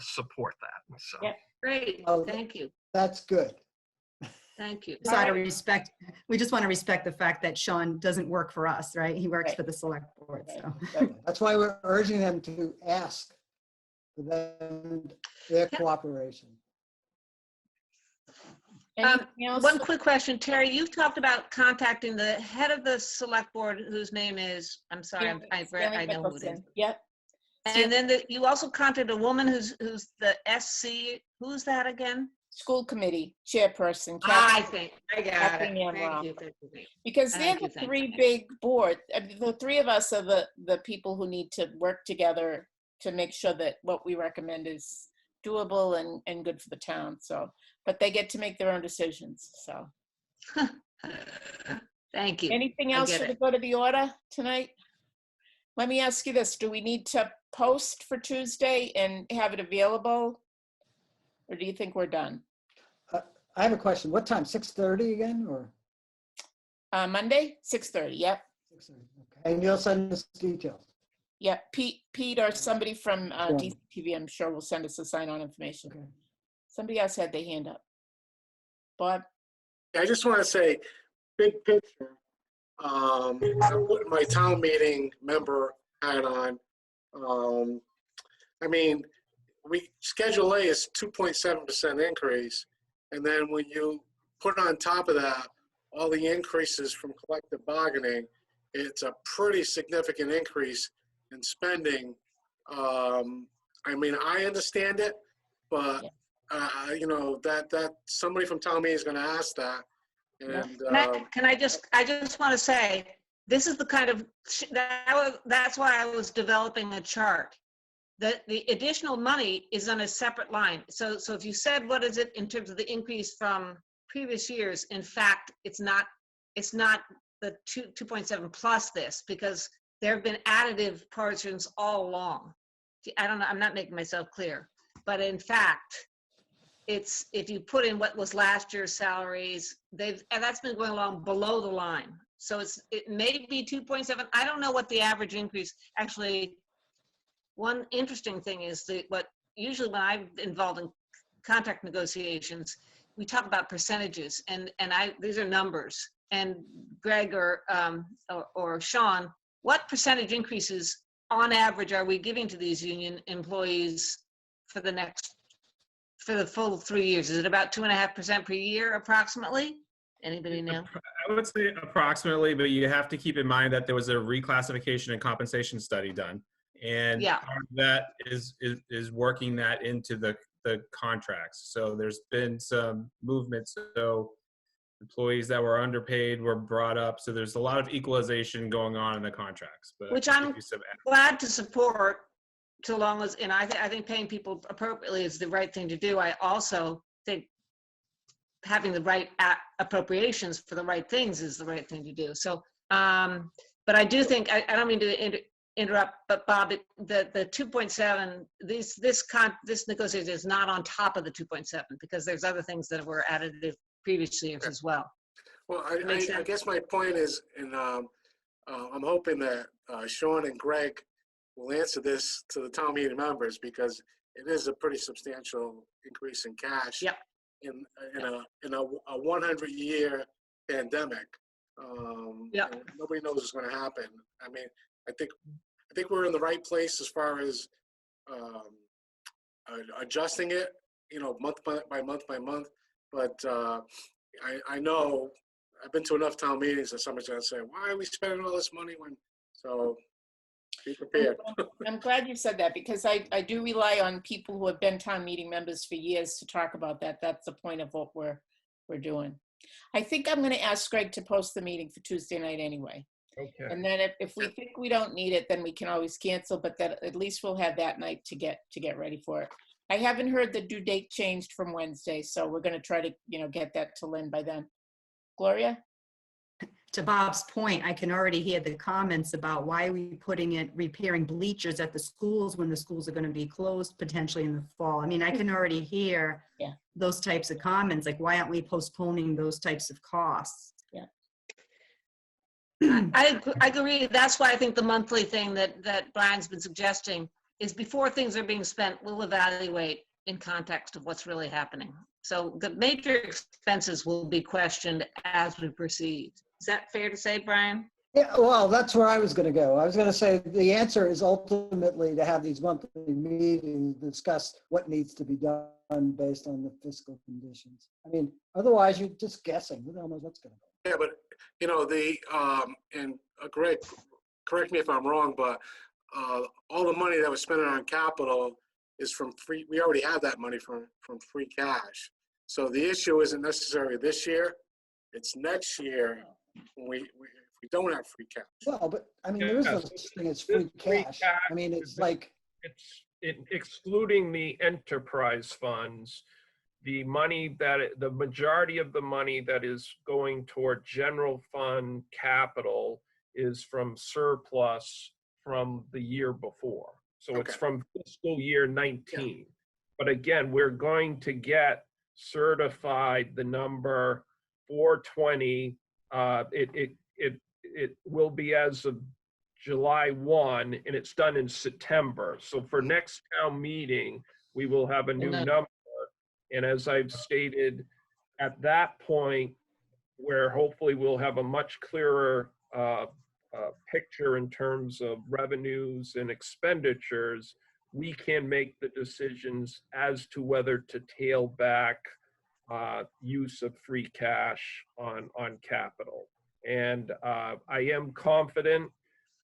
support that. So. Yeah. Great, Well, thank you, That's good. thank you. just out of respect, we just want to respect the fact that Sean doesn't work for us, right? He works Right. for the select board, so. That's why we're urging them to ask for their cooperation. Anything else? One quick question, Terry, you've talked about contacting the head of the select board, whose name is, I'm sorry, Stanley I know who it is. Mickelson. Yep. And then you also contacted a woman who's the SC, who's that again? School committee chairperson. I think, I got Kathy it. Namroff. Thank you. Because they're Thank you, the thank three you. big board, the three of us are the people who need to work together to make sure that what we recommend is doable and good for the town. So, but they get to make their own decisions. So, Thank you. anything I else get for the it. go to the order tonight? Let me ask you this: do we need to post for Tuesday and have it available, or do you think we're done? I have a question. What time? 6:30 again, or? Monday, 6:30. Yep. 6:30, okay. And you'll send us details. Yeah, Pete or somebody from Sure. DCTV, I'm sure will send us the sign-on information. Okay. Somebody else had their hand up. Bob? I just want to say, big picture, I'm putting my town meeting member hat on. I mean, Schedule A is 2.7% increase. And then when you put on top of that, all the increases from collective bargaining, it's a pretty significant increase in spending. I mean, I understand it, but that somebody from town meeting is going to ask that. And I just want to say, this is the kind of, that's why I was developing a chart. The additional money is on a separate line. So if you said, what is it in terms of the increase from previous years? In fact, it's not the 2.7 plus this, because there have been additive portions all along. I don't know, I'm not making myself clear, but in fact, it's, if you put in what was last year's salaries, and that's been going along below the line. So it may be 2.7. I don't know what the average increase, actually, one interesting thing is what usually when I'm involved in contract negotiations, we talk about percentages, and these are numbers. And Greg or Sean, what percentage increases on average are we giving to these union employees for the full 3 years? Is it about 2.5% per year approximately? Anybody know? I would say approximately, but you have to keep in mind that there was a reclassification and compensation study done. And Yeah. part of that is working that into the contracts. So there's been some movement. So employees that were underpaid were brought up. So there's a lot of equalization going on in the contracts. But Which I'm glad to support, so long as, and I think paying people appropriately is the right thing to do. I also think having the right appropriations for the right things is the right thing to do. So, but I do think, I don't mean to interrupt, but Bob, the 2.7, this negotiation is not on top of the 2.7 because there's other things that were added previously as well. Well, I guess my point is, and I'm hoping that Sean and Greg will answer this to the town meeting members, because it is a pretty substantial increase in cash. Yep. In a 100-year pandemic. Yeah. Nobody knows what's going to happen. I mean, I think we're in the right place as far as adjusting it, month by month. But I know I've been to enough town meetings that somebody's going to say, "Why are we spending all this money when?" So be prepared. I'm glad you said that, because I do rely on people who have been town meeting members for years to talk about that. That's the point of what we're doing. I think I'm going to ask Greg to post the meeting for Tuesday night anyway. Okay. And then if we think we don't need it, then we can always cancel, but that at least we'll have that night to get ready for it. I haven't heard the due date changed from Wednesday, so we're going to try to, get that to Lynn by then. Gloria? To Bob's point, I can already hear the comments about why are we repairing bleachers at the schools when the schools are going to be closed potentially in the fall. I mean, I can already hear those types of comments, like why aren't we postponing those types of costs? Yeah. I agree. That's why I think the monthly thing that Brian's been suggesting is before things are being spent, we'll evaluate in context of what's really happening. So the major expenses will be questioned as we proceed. Is that fair to say, Brian? Yeah, well, that's where I was going to go. I was going to say the answer is ultimately to have these monthly meetings, discuss what needs to be done based on the fiscal conditions. I mean, otherwise you're just guessing. Who the hell knows what's going to go? Yeah, but and Greg, correct me if I'm wrong, but all the money that was spent on capital is from free. We already have that money from free cash. So the issue isn't necessarily this year; it's next year when if we don't have free cash. Well, but I mean, there is no such thing as free cash. I mean, it's like excluding the enterprise funds. The money the majority of the money that is going toward general fund capital is from surplus from the year before. So it's from fiscal year 19. Yeah. But again, we're going to get certified the number 420. It will be as of July 1, and it's done in September. So for next town meeting, we will have a new number. And as I've stated, at that point, where hopefully we'll have a much clearer picture in terms of revenues and expenditures, we can make the decisions as to whether to tail back use of free cash on capital. And I am confident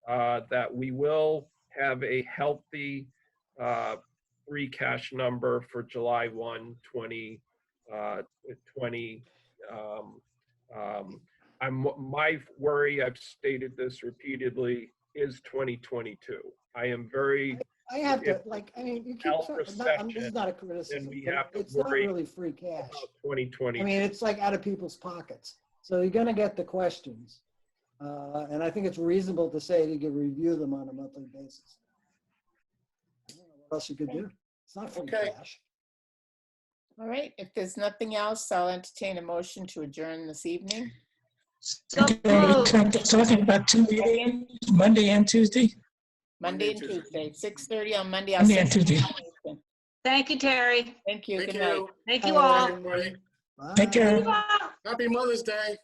that we will have a healthy free cash number for July 1, 2020. My worry, I've stated this repeatedly, is 2022. I am very. I have to, I mean, you keep this is not a criticism. It's not really free cash. 2020. I mean, it's like out of people's pockets. So you're going to get the questions. And I think it's reasonable to say you can review them on a monthly basis. I don't know what else you could do. It's not free cash. All right. If there's nothing else, I'll entertain a motion to adjourn this evening. Talking about 2 meetings, Monday and Tuesday? Monday and Tuesday, 6:30 on Monday. Monday and Tuesday. Thank you, Terry. Thank you. Thank Good night. you. Thank you Bye, all. everybody. Take care. Bye. Happy Mother's Day.